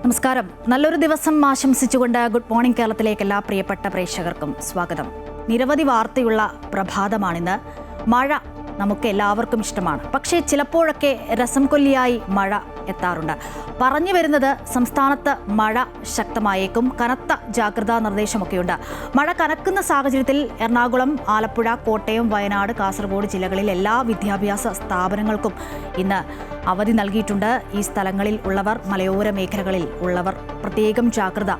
നമസ്കാരം. നല്ലൊരു ദിവസം ആശംസിച്ചുകൊണ്ട് ഗുഡ് മോർണിംഗ് കേരളത്തിലേക്ക് എല്ലാ പ്രിയപ്പെട്ട പ്രേക്ഷകർക്കും സ്വാഗതം. നിരവധി വാർത്തയുള്ള പ്രഭാതമാണിന്ന്. മഴ നമുക്ക് എല്ലാവർക്കും ഇഷ്ടമാണ്. പക്ഷേ ചിലപ്പോഴൊക്കെ രസം കൊല്ലിയായി മഴ എത്താറുണ്ട്. പറഞ്ഞു വരുന്നത് സംസ്ഥാനത്ത് മഴ ശക്തമായേക്കും. കനത്ത ജാഗ്രതാ നിർദ്ദേശമൊക്കെയുണ്ട്. മഴ കനക്കുന്ന സാഹചര്യത്തിൽ എറണാകുളം, ആലപ്പുഴ, കോട്ടയം, വയനാട്, കാസർഗോഡ് ജില്ലകളിൽ എല്ലാ വിദ്യാഭ്യാസ സ്ഥാപനങ്ങൾക്കും ഇന്ന് അവധി നൽകിയിട്ടുണ്ട്. ഈ സ്ഥലങ്ങളിൽ ഉള്ളവർ, മലയോര മേഖലകളിൽ ഉള്ളവർ പ്രത്യേകം ജാഗ്രത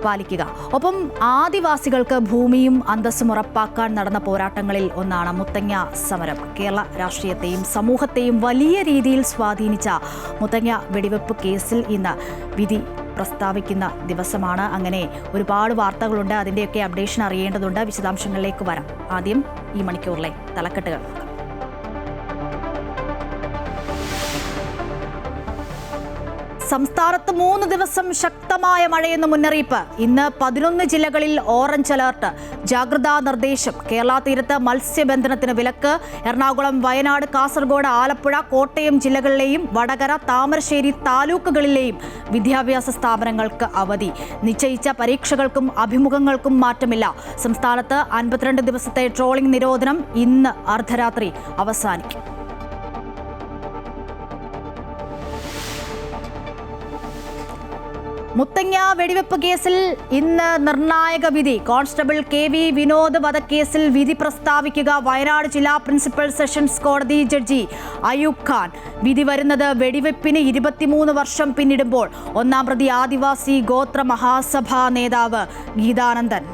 പാലിക്കുക. ഒപ്പം ആദിവാസികൾക്ക് ഭൂമിയും അന്തസ്സും ഉറപ്പാക്കാൻ നടന്ന പോരാട്ടങ്ങളിൽ ഒന്നാണ് മുത്തങ്ങ സമരം. കേരള രാഷ്ട്രീയത്തെയും സമൂഹത്തെയും വലിയ രീതിയിൽ സ്വാധീനിച്ച മുത്തങ്ങ വെടിവെപ്പ് കേസിൽ ഇന്ന് വിധി പ്രസ്താവിക്കുന്ന ദിവസമാണ്. അങ്ങനെ ഒരുപാട് വാർത്തകളുണ്ട്. അതിൻ്റെയൊക്കെ അപ്ഡേഷൻ അറിയേണ്ടതുണ്ട്. വിശദാംശങ്ങളിലേക്ക് വരാം. ആദ്യം ഈ മണിക്കൂറിലെ തലക്കെട്ടുകൾ. സംസ്ഥാനത്ത് 3 ദിവസം ശക്തമായ മഴയെന്ന് മുന്നറിയിപ്പ്. ഇന്ന് 11 ജില്ലകളിൽ ഓറഞ്ച് അലർട്ട്, ജാഗ്രതാ നിർദ്ദേശം. കേരള തീരത്ത് മത്സ്യബന്ധനത്തിന് വിലക്ക്. എറണാകുളം, വയനാട്, കാസർഗോഡ്, ആലപ്പുഴ, കോട്ടയം ജില്ലകളിലെയും വടകര, താമരശ്ശേരി താലൂക്കുകളിലെയും വിദ്യാഭ്യാസ സ്ഥാപനങ്ങൾക്ക് അവധി. നിശ്ചയിച്ച പരീക്ഷകൾക്കും അഭിമുഖങ്ങൾക്കും മാറ്റമില്ല. സംസ്ഥാനത്ത് 52 ദിവസത്തെ ട്രോളിംഗ് നിരോധനം ഇന്ന് അർദ്ധരാത്രി അവസാനിക്കും. മുത്തങ്ങ വെടിവെപ്പ് കേസിൽ ഇന്ന് നിർണായക വിധി. കോൺസ്റ്റബിൾ KV വിനോദ് വധക്കേസിൽ വിധി പ്രസ്താവിക്കുക വയനാട് ജില്ലാ പ്രിൻസിപ്പൽ സെഷൻസ് കോടതി ജഡ്ജി അയൂബ് ഖാൻ. വിധി വരുന്നത് വെടിവെപ്പിന് 23 വർഷം പിന്നിടുമ്പോൾ. ഒന്നാം പ്രതി ആദിവാസി ഗോത്ര മഹാസഭാ നേതാവ് ഗീതാനന്ദൻ.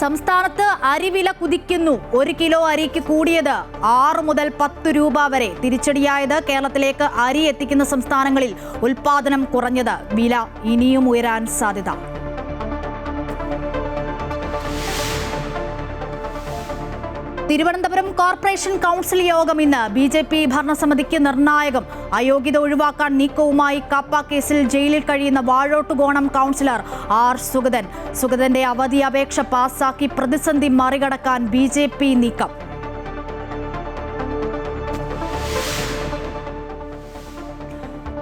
സംസ്ഥാനത്ത് അരിവില കുതിക്കുന്നു. 1 കിലോ അരിക്ക് കൂടിയത് 6 മുതൽ 10 രൂപ വരെ. തിരിച്ചടിയായത് കേരളത്തിലേക്ക് അരി എത്തിക്കുന്ന സംസ്ഥാനങ്ങളിൽ ഉൽപാദനം കുറഞ്ഞത്. വില ഇനിയും ഉയരാൻ സാധ്യത. തിരുവനന്തപുരം കോർപ്പറേഷൻ കൗൺസിൽ യോഗം ഇന്ന്. BJP ഭരണസമിതിക്ക് നിർണായകം. അയോഗ്യത ഒഴിവാക്കാൻ നീക്കവുമായി കാപ്പ കേസിൽ ജയിലിൽ കഴിയുന്ന വാഴോട്ടുകോണം കൗൺസിലർ R സുഗതൻ. സുഗതന്റെ അവധി അപേക്ഷ പാസാക്കി പ്രതിസന്ധി മറികടക്കാൻ BJP നീക്കം.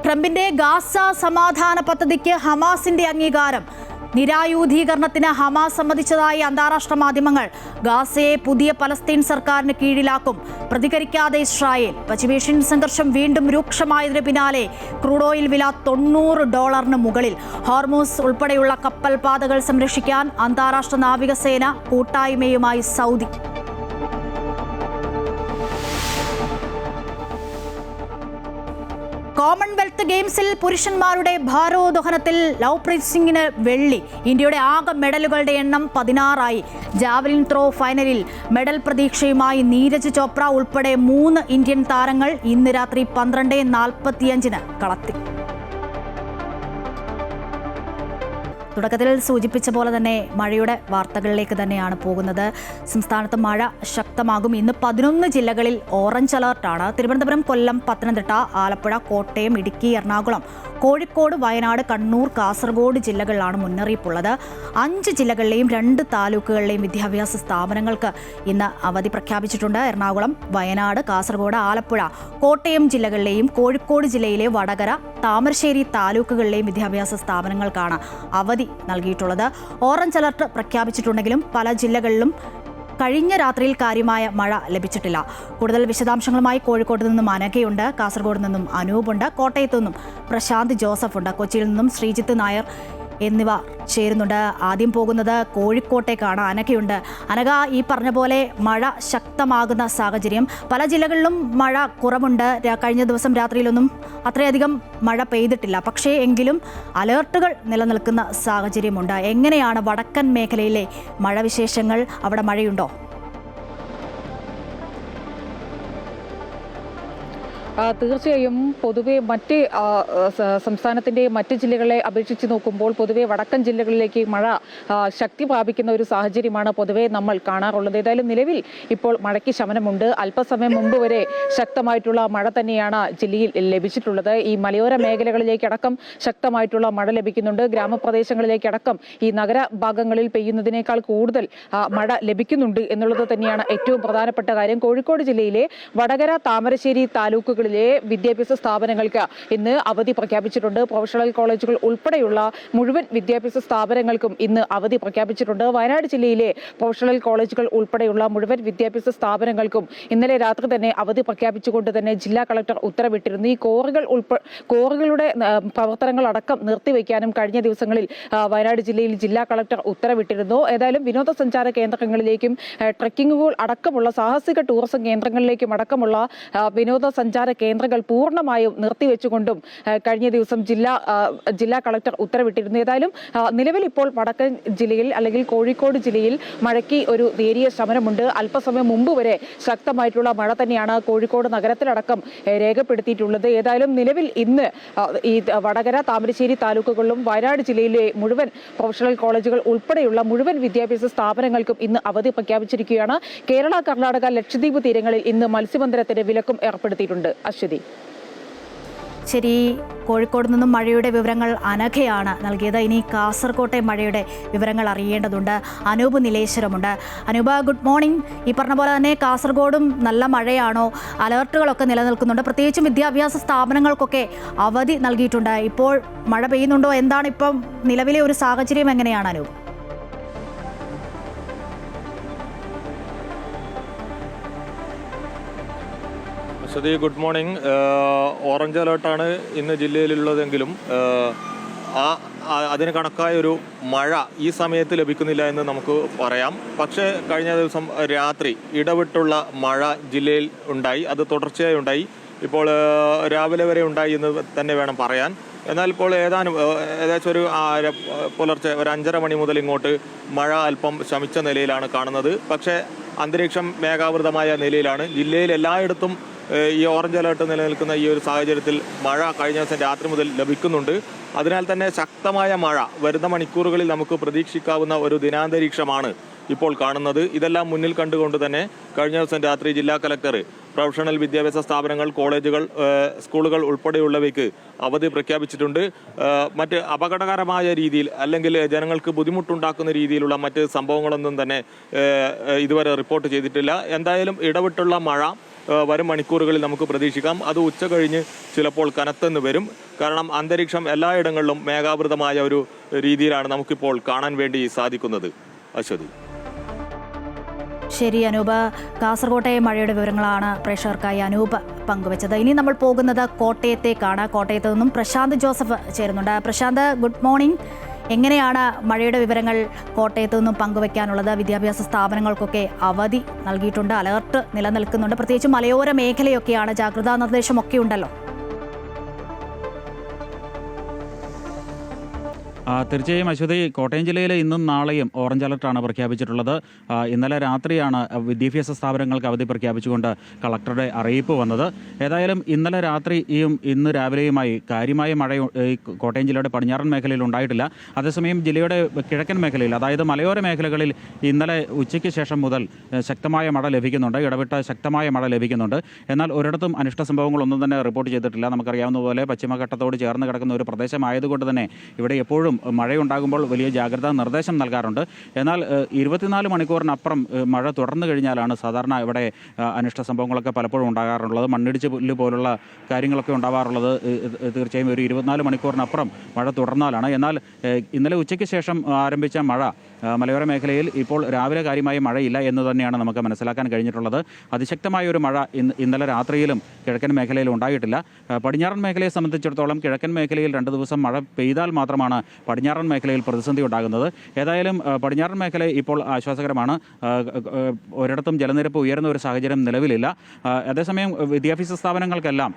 ട്രംപിന്റെ ഗാസ സമാധാന പദ്ധതിക്ക് ഹമാസിന്റെ അംഗീകാരം. നിരായുധീകരണത്തിന് ഹമാസ് സമ്മതിച്ചതായി അന്താരാഷ്ട്ര മാധ്യമങ്ങൾ. ഗാസയെ പുതിയ പലസ്തീൻ സർക്കാരിന് കീഴിലാക്കും. പ്രതികരിക്കാതെ ഇസ്രായേൽ. പശ്ചിമേഷ്യൻ സംഘർഷം വീണ്ടും രൂക്ഷമായതിനു പിന്നാലെ ക്രൂഡ് ഓയിൽ വില $90 മുകളിൽ. ഹോർമൂസ് ഉൾപ്പെടെയുള്ള കപ്പൽ പാതകൾ സംരക്ഷിക്കാൻ അന്താരാഷ്ട്ര നാവികസേന കൂട്ടായ്മയുമായി സൗദി. കോമൺവെൽത്ത് ഗെയിംസിൽ പുരുഷന്മാരുടെ ഭാരോദ്വഹനത്തിൽ ലവ്പ്രീത് സിംഗിന് വെള്ളി. ഇന്ത്യയുടെ ആകെ മെഡലുകളുടെ എണ്ണം 16 ജാവലിൻ ത്രോ ഫൈനലിൽ മെഡൽ പ്രതീക്ഷയുമായി നീരജ് ചോപ്ര ഉൾപ്പെടെ 3 ഇന്ത്യൻ താരങ്ങൾ ഇന്ന് രാത്രി 12:45 കളത്തിൽ. തുടക്കത്തിൽ സൂചിപ്പിച്ച പോലെ തന്നെ മഴയുടെ വാർത്തകളിലേക്ക് തന്നെയാണ് പോകുന്നത്. സംസ്ഥാനത്ത് മഴ ശക്തമാകും. ഇന്ന് 11 ജില്ലകളിൽ ഓറഞ്ച് അലർട്ടാണ്. തിരുവനന്തപുരം, കൊല്ലം, പത്തനംതിട്ട, ആലപ്പുഴ, കോട്ടയം, ഇടുക്കി, എറണാകുളം, കോഴിക്കോട്, വയനാട്, കണ്ണൂർ, കാസർഗോഡ് ജില്ലകളിലാണ് മുന്നറിയിപ്പുള്ളത്. 5 ജില്ലകളിലെയും 2 താലൂക്കുകളിലെയും വിദ്യാഭ്യാസ സ്ഥാപനങ്ങൾക്ക് ഇന്ന് അവധി പ്രഖ്യാപിച്ചിട്ടുണ്ട്. എറണാകുളം, വയനാട്, കാസർഗോഡ്, ആലപ്പുഴ, കോട്ടയം ജില്ലകളിലെയും കോഴിക്കോട് ജില്ലയിലെ വടകര, താമരശ്ശേരി താലൂക്കുകളിലെയും വിദ്യാഭ്യാസ സ്ഥാപനങ്ങൾക്കാണ് അവധി നൽകിയിട്ടുള്ളത്. ഓറഞ്ച് അലർട്ട് പ്രഖ്യാപിച്ചിട്ടുണ്ടെങ്കിലും പല ജില്ലകളിലും കഴിഞ്ഞ രാത്രിയിൽ കാര്യമായ മഴ ലഭിച്ചിട്ടില്ല. കൂടുതൽ വിശദാംശങ്ങളുമായി കോഴിക്കോട് നിന്നും അനഘയുണ്ട്, കാസർഗോഡ് നിന്നും അനൂപുണ്ട്, കോട്ടയത്തു നിന്നും പ്രശാന്ത് ജോസഫ് ഉണ്ട്, കൊച്ചിയിൽ നിന്നും ശ്രീജിത്ത് നായർ എന്നിവ ചേരുന്നുണ്ട്. ആദ്യം പോകുന്നത് കോഴിക്കോട്ടേക്കാണ്. അനഘയുണ്ട്. അനഘ, ഈ പറഞ്ഞ പോലെ മഴ ശക്തമാകുന്ന സാഹചര്യം. പല ജില്ലകളിലും മഴ കുറവുണ്ട്. കഴിഞ്ഞ ദിവസം രാത്രിയിലൊന്നും അത്രയധികം മഴ പെയ്തിട്ടില്ല. പക്ഷേ എങ്കിലും അലേർട്ടുകൾ നിലനിൽക്കുന്ന സാഹചര്യമുണ്ട്. എങ്ങനെയാണ് വടക്കൻ മേഖലയിലെ മഴ വിശേഷങ്ങൾ? അവിടെ മഴയുണ്ടോ? തീർച്ചയായും പൊതുവെ മറ്റ് സംസ്ഥാനത്തിൻ്റെ മറ്റ് ജില്ലകളെ അപേക്ഷിച്ച് നോക്കുമ്പോൾ പൊതുവെ വടക്കൻ ജില്ലകളിലേക്ക് മഴ ശക്തി പ്രാപിക്കുന്ന ഒരു സാഹചര്യമാണ് പൊതുവെ നമ്മൾ കാണാറുള്ളത്. ഏതായാലും നിലവിൽ ഇപ്പോൾ മഴയ്ക്ക് ശമനമുണ്ട്. അല്പസമയം മുമ്പ് വരെ ശക്തമായിട്ടുള്ള മഴ തന്നെയാണ് ജില്ലയിൽ ലഭിച്ചിട്ടുള്ളത്. ഈ മലയോര മേഖലകളിലേക്കടക്കം ശക്തമായിട്ടുള്ള മഴ ലഭിക്കുന്നുണ്ട്. ഗ്രാമപ്രദേശങ്ങളിലേക്കടക്കം ഈ നഗരഭാഗങ്ങളിൽ പെയ്യുന്നതിനേക്കാൾ കൂടുതൽ മഴ ലഭിക്കുന്നുണ്ട് എന്നുള്ളത് തന്നെയാണ് ഏറ്റവും പ്രധാനപ്പെട്ട കാര്യം. കോഴിക്കോട് ജില്ലയിലെ വടകര, താമരശ്ശേരി താലൂക്കുകളിൽ ജില്ലകളിലെ വിദ്യാഭ്യാസ സ്ഥാപനങ്ങൾക്ക് ഇന്ന് അവധി പ്രഖ്യാപിച്ചിട്ടുണ്ട്. പ്രൊഫഷണൽ കോളേജുകൾ ഉൾപ്പെടെയുള്ള മുഴുവൻ വിദ്യാഭ്യാസ സ്ഥാപനങ്ങൾക്കും ഇന്ന് അവധി പ്രഖ്യാപിച്ചിട്ടുണ്ട്. വയനാട് ജില്ലയിലെ പ്രൊഫഷണൽ കോളേജുകൾ ഉൾപ്പെടെയുള്ള മുഴുവൻ വിദ്യാഭ്യാസ സ്ഥാപനങ്ങൾക്കും ഇന്നലെ രാത്രി തന്നെ അവധി പ്രഖ്യാപിച്ചുകൊണ്ട് തന്നെ ജില്ലാ കളക്ടർ ഉത്തരവിട്ടിരുന്നു. ഈ കോറുകളുടെ പ്രവർത്തനങ്ങൾ അടക്കം നിർത്തിവെക്കാനും കഴിഞ്ഞ ദിവസങ്ങളിൽ വയനാട് ജില്ലയിൽ ജില്ലാ കളക്ടർ ഉത്തരവിട്ടിരുന്നു. ഏതായാലും വിനോദസഞ്ചാര കേന്ദ്രങ്ങളിലേക്കും ട്രക്കിങ്ങുകൾ അടക്കമുള്ള സാഹസിക ടൂറിസം കേന്ദ്രങ്ങളിലേക്കും അടക്കമുള്ള വിനോദസഞ്ചാര കേന്ദ്രങ്ങൾ പൂർണ്ണമായും നിർത്തിവെച്ചുകൊണ്ടും കഴിഞ്ഞ ദിവസം ജില്ലാ കളക്ടർ ഉത്തരവിട്ടിരുന്നു. ഏതായാലും നിലവിൽ ഇപ്പോൾ വടക്കൻ ജില്ലയിൽ അല്ലെങ്കിൽ കോഴിക്കോട് ജില്ലയിൽ മഴയ്ക്ക് ഒരു നേരിയ ശമനമുണ്ട്. അല്പസമയം മുമ്പ് വരെ ശക്തമായിട്ടുള്ള മഴ തന്നെയാണ് കോഴിക്കോട് നഗരത്തിലടക്കം രേഖപ്പെടുത്തിയിട്ടുള്ളത്. ഏതായാലും നിലവിൽ ഇന്ന് ഈ വടകര, താമരശ്ശേരി താലൂക്കുകളിലും വയനാട് ജില്ലയിലെ മുഴുവൻ പ്രൊഫഷണൽ കോളേജുകൾ ഉൾപ്പെടെയുള്ള മുഴുവൻ വിദ്യാഭ്യാസ സ്ഥാപനങ്ങൾക്കും ഇന്ന് അവധി പ്രഖ്യാപിച്ചിരിക്കുകയാണ്. കേരള, കർണാടക, ലക്ഷദ്വീപ് തീരങ്ങളിൽ ഇന്ന് മത്സ്യബന്ധനത്തിന് വിലക്കും ഏർപ്പെടുത്തിയിട്ടുണ്ട്. അശ്വതി. ശരി, കോഴിക്കോട് നിന്നും മഴയുടെ വിവരങ്ങൾ അനഘയാണ് നൽകിയത്. ഇനി കാസർകോട്ടെ മഴയുടെ വിവരങ്ങൾ അറിയേണ്ടതുണ്ട്. അനൂപ് നിലേശ്വരമുണ്ട്. Anoop, good morning. ഈ പറഞ്ഞ പോലെ തന്നെ കാസർഗോഡും നല്ല മഴയാണോ? അലർട്ടുകളൊക്കെ നിലനിൽക്കുന്നുണ്ട്. പ്രത്യേകിച്ചും വിദ്യാഭ്യാസ സ്ഥാപനങ്ങൾക്കൊക്കെ അവധി നൽകിയിട്ടുണ്ട്. ഇപ്പോൾ മഴ പെയ്യുന്നുണ്ടോ? എന്താണ് ഇപ്പം നിലവിലെ ഒരു സാഹചര്യം എങ്ങനെയാണ് Anoop? Aswathy, good morning. Orange അലേർട്ടാണ് ഇന്ന് ജില്ലയിലുള്ളതെങ്കിലും അതിന് കണക്കായ ഒരു മഴ ഈ സമയത്ത് ലഭിക്കുന്നില്ല എന്ന് നമുക്ക് പറയാം. പക്ഷേ കഴിഞ്ഞ ദിവസം രാത്രി ഇടവിട്ടുള്ള മഴ ജില്ലയിൽ ഉണ്ടായി. അത് തുടർച്ചയായി ഉണ്ടായി. ഇപ്പോൾ രാവിലെ വരെ ഉണ്ടായി എന്ന് തന്നെ വേണം പറയാൻ. എന്നാൽ ഇപ്പോൾ ഏകദേശം ഒരു പുലർച്ചെ ഒരു 5:30 മണി മുതൽ ഇങ്ങോട്ട് മഴ അല്പം ശമിച്ച നിലയിലാണ് കാണുന്നത്. പക്ഷേ അന്തരീക്ഷം മേഘാവൃതമായ നിലയിലാണ്. ജില്ലയിൽ എല്ലായിടത്തും ഈ ഓറഞ്ച് അലേർട്ട് നിലനിൽക്കുന്ന ഈ ഒരു സാഹചര്യത്തിൽ മഴ കഴിഞ്ഞ ദിവസം രാത്രി മുതൽ ലഭിക്കുന്നുണ്ട്. അതിനാൽ തന്നെ ശക്തമായ മഴ വരുന്ന മണിക്കൂറുകളിൽ നമുക്ക് പ്രതീക്ഷിക്കാവുന്ന ഒരു ദിനാന്തരീക്ഷമാണ് ഇപ്പോൾ കാണുന്നത്. ഇതെല്ലാം മുന്നിൽ കണ്ടുകൊണ്ട് തന്നെ കഴിഞ്ഞ ദിവസം രാത്രി ജില്ലാ കലക്ടർ പ്രൊഫഷണൽ വിദ്യാഭ്യാസ സ്ഥാപനങ്ങൾ, കോളേജുകൾ, സ്കൂളുകൾ ഉൾപ്പെടെയുള്ളവയ്ക്ക് അവധി പ്രഖ്യാപിച്ചിട്ടുണ്ട്. മറ്റ് അപകടകരമായ രീതിയിൽ അല്ലെങ്കിൽ ജനങ്ങൾക്ക് ബുദ്ധിമുട്ടുണ്ടാക്കുന്ന രീതിയിലുള്ള മറ്റ് സംഭവങ്ങളൊന്നും തന്നെ ഇതുവരെ റിപ്പോർട്ട് ചെയ്തിട്ടില്ല. എന്തായാലും ഇടവിട്ടുള്ള മഴ വരും മണിക്കൂറുകളിൽ നമുക്ക് പ്രതീക്ഷിക്കാം. അത് ഉച്ച കഴിഞ്ഞ് ചിലപ്പോൾ കനത്തെന്ന് വരും. കാരണം അന്തരീക്ഷം എല്ലായിടങ്ങളിലും മേഘാവൃതമായ ഒരു രീതിയിലാണ് നമുക്കിപ്പോൾ കാണാൻ വേണ്ടി സാധിക്കുന്നത്. അശ്വതി. ശരി അനൂപ്, കാസർകോട്ടെ മഴയുടെ വിവരങ്ങളാണ് പ്രേക്ഷകർക്കായി അനൂപ് പങ്കുവച്ചത്. ഇനി നമ്മൾ പോകുന്നത് കോട്ടയത്തേക്കാണ്. കോട്ടയത്ത് നിന്നും പ്രശാന്ത് ജോസഫ് ചേരുന്നുണ്ട്. Prashant, good morning. എങ്ങനെയാണ് മഴയുടെ വിവരങ്ങൾ കോട്ടയത്ത് നിന്നും പങ്കുവയ്ക്കാനുള്ളത്? വിദ്യാഭ്യാസ സ്ഥാപനങ്ങൾക്കൊക്കെ അവധി നൽകിയിട്ടുണ്ട്, അലർട്ട് നിലനിൽക്കുന്നുണ്ട്. പ്രത്യേകിച്ച് മലയോര മേഖലയൊക്കെയാണ്, ജാഗ്രതാ നിർദ്ദേശമൊക്കെ ഉണ്ടല്ലോ. തീർച്ചയായും അശ്വതി, കോട്ടയം ജില്ലയിൽ ഇന്നും നാളെയും ഓറഞ്ച് അലർട്ടാണ് പ്രഖ്യാപിച്ചിട്ടുള്ളത്. ഇന്നലെ രാത്രിയാണ് വിദ്യാഭ്യാസ സ്ഥാപനങ്ങൾക്ക് അവധി പ്രഖ്യാപിച്ചുകൊണ്ട് കളക്ടറുടെ അറിയിപ്പ് വന്നത്. ഏതായാലും ഇന്നലെ രാത്രിയും ഇന്ന് രാവിലെയുമായി കാര്യമായ മഴ കോട്ടയം ജില്ലയുടെ പടിഞ്ഞാറൻ മേഖലയിൽ ഉണ്ടായിട്ടില്ല. അതേസമയം ജില്ലയുടെ കിഴക്കൻ മേഖലയിൽ, അതായത് മലയോര മേഖലകളിൽ ഇന്നലെ ഉച്ചയ്ക്ക് ശേഷം മുതൽ ശക്തമായ മഴ ലഭിക്കുന്നുണ്ട്, ഇടവിട്ട ശക്തമായ മഴ ലഭിക്കുന്നുണ്ട്. എന്നാൽ ഒരിടത്തും അനിഷ്ട സംഭവങ്ങളൊന്നും തന്നെ റിപ്പോർട്ട് ചെയ്തിട്ടില്ല. നമുക്കറിയാവുന്ന പോലെ പശ്ചിമഘട്ടത്തോട് ചേർന്ന് കിടക്കുന്ന ഒരു പ്രദേശമായതുകൊണ്ട് തന്നെ ഇവിടെ എപ്പോഴും മഴയുണ്ടാകുമ്പോൾ വലിയ ജാഗ്രതാ നിർദ്ദേശം നൽകാറുണ്ട്. എന്നാൽ 24 മണിക്കൂറിനപ്പുറം മഴ തുടർന്നു കഴിഞ്ഞാലാണ് സാധാരണ ഇവിടെ അനിഷ്ട സംഭവങ്ങളൊക്കെ പലപ്പോഴും ഉണ്ടാകാറുള്ളത്. മണ്ണിടിച്ച് പുല്ല് പോലുള്ള കാര്യങ്ങളൊക്കെ ഉണ്ടാവാറുള്ളത് തീർച്ചയായും ഒരു 24 മണിക്കൂറിനപ്പുറം മഴ തുടർന്നാലാണ്. എന്നാൽ ഇന്നലെ ഉച്ചയ്ക്ക് ശേഷം ആരംഭിച്ച മഴ മലയോര മേഖലയിൽ ഇപ്പോൾ രാവിലെ കാര്യമായി മഴയില്ല എന്ന് തന്നെയാണ് നമുക്ക് മനസ്സിലാക്കാൻ കഴിഞ്ഞിട്ടുള്ളത്. അതിശക്തമായ ഒരു മഴ ഇന്നലെ രാത്രിയിലും കിഴക്കൻ മേഖലയിൽ ഉണ്ടായിട്ടില്ല. പടിഞ്ഞാറൻ മേഖലയെ സംബന്ധിച്ചിടത്തോളം കിഴക്കൻ മേഖലയിൽ 2 ദിവസം മഴ പെയ്താൽ മാത്രമാണ് പടിഞ്ഞാറൻ മേഖലയിൽ പ്രതിസന്ധി ഉണ്ടാകുന്നത്. ഏതായാലും പടിഞ്ഞാറൻ മേഖല ഇപ്പോൾ ആശ്വാസകരമാണ്. ഒരിടത്തും ജലനിരപ്പ് ഉയരുന്ന ഒരു സാഹചര്യം നിലവിലില്ല. അതേസമയം വിദ്യാഭ്യാസ സ്ഥാപനങ്ങൾക്കെല്ലാം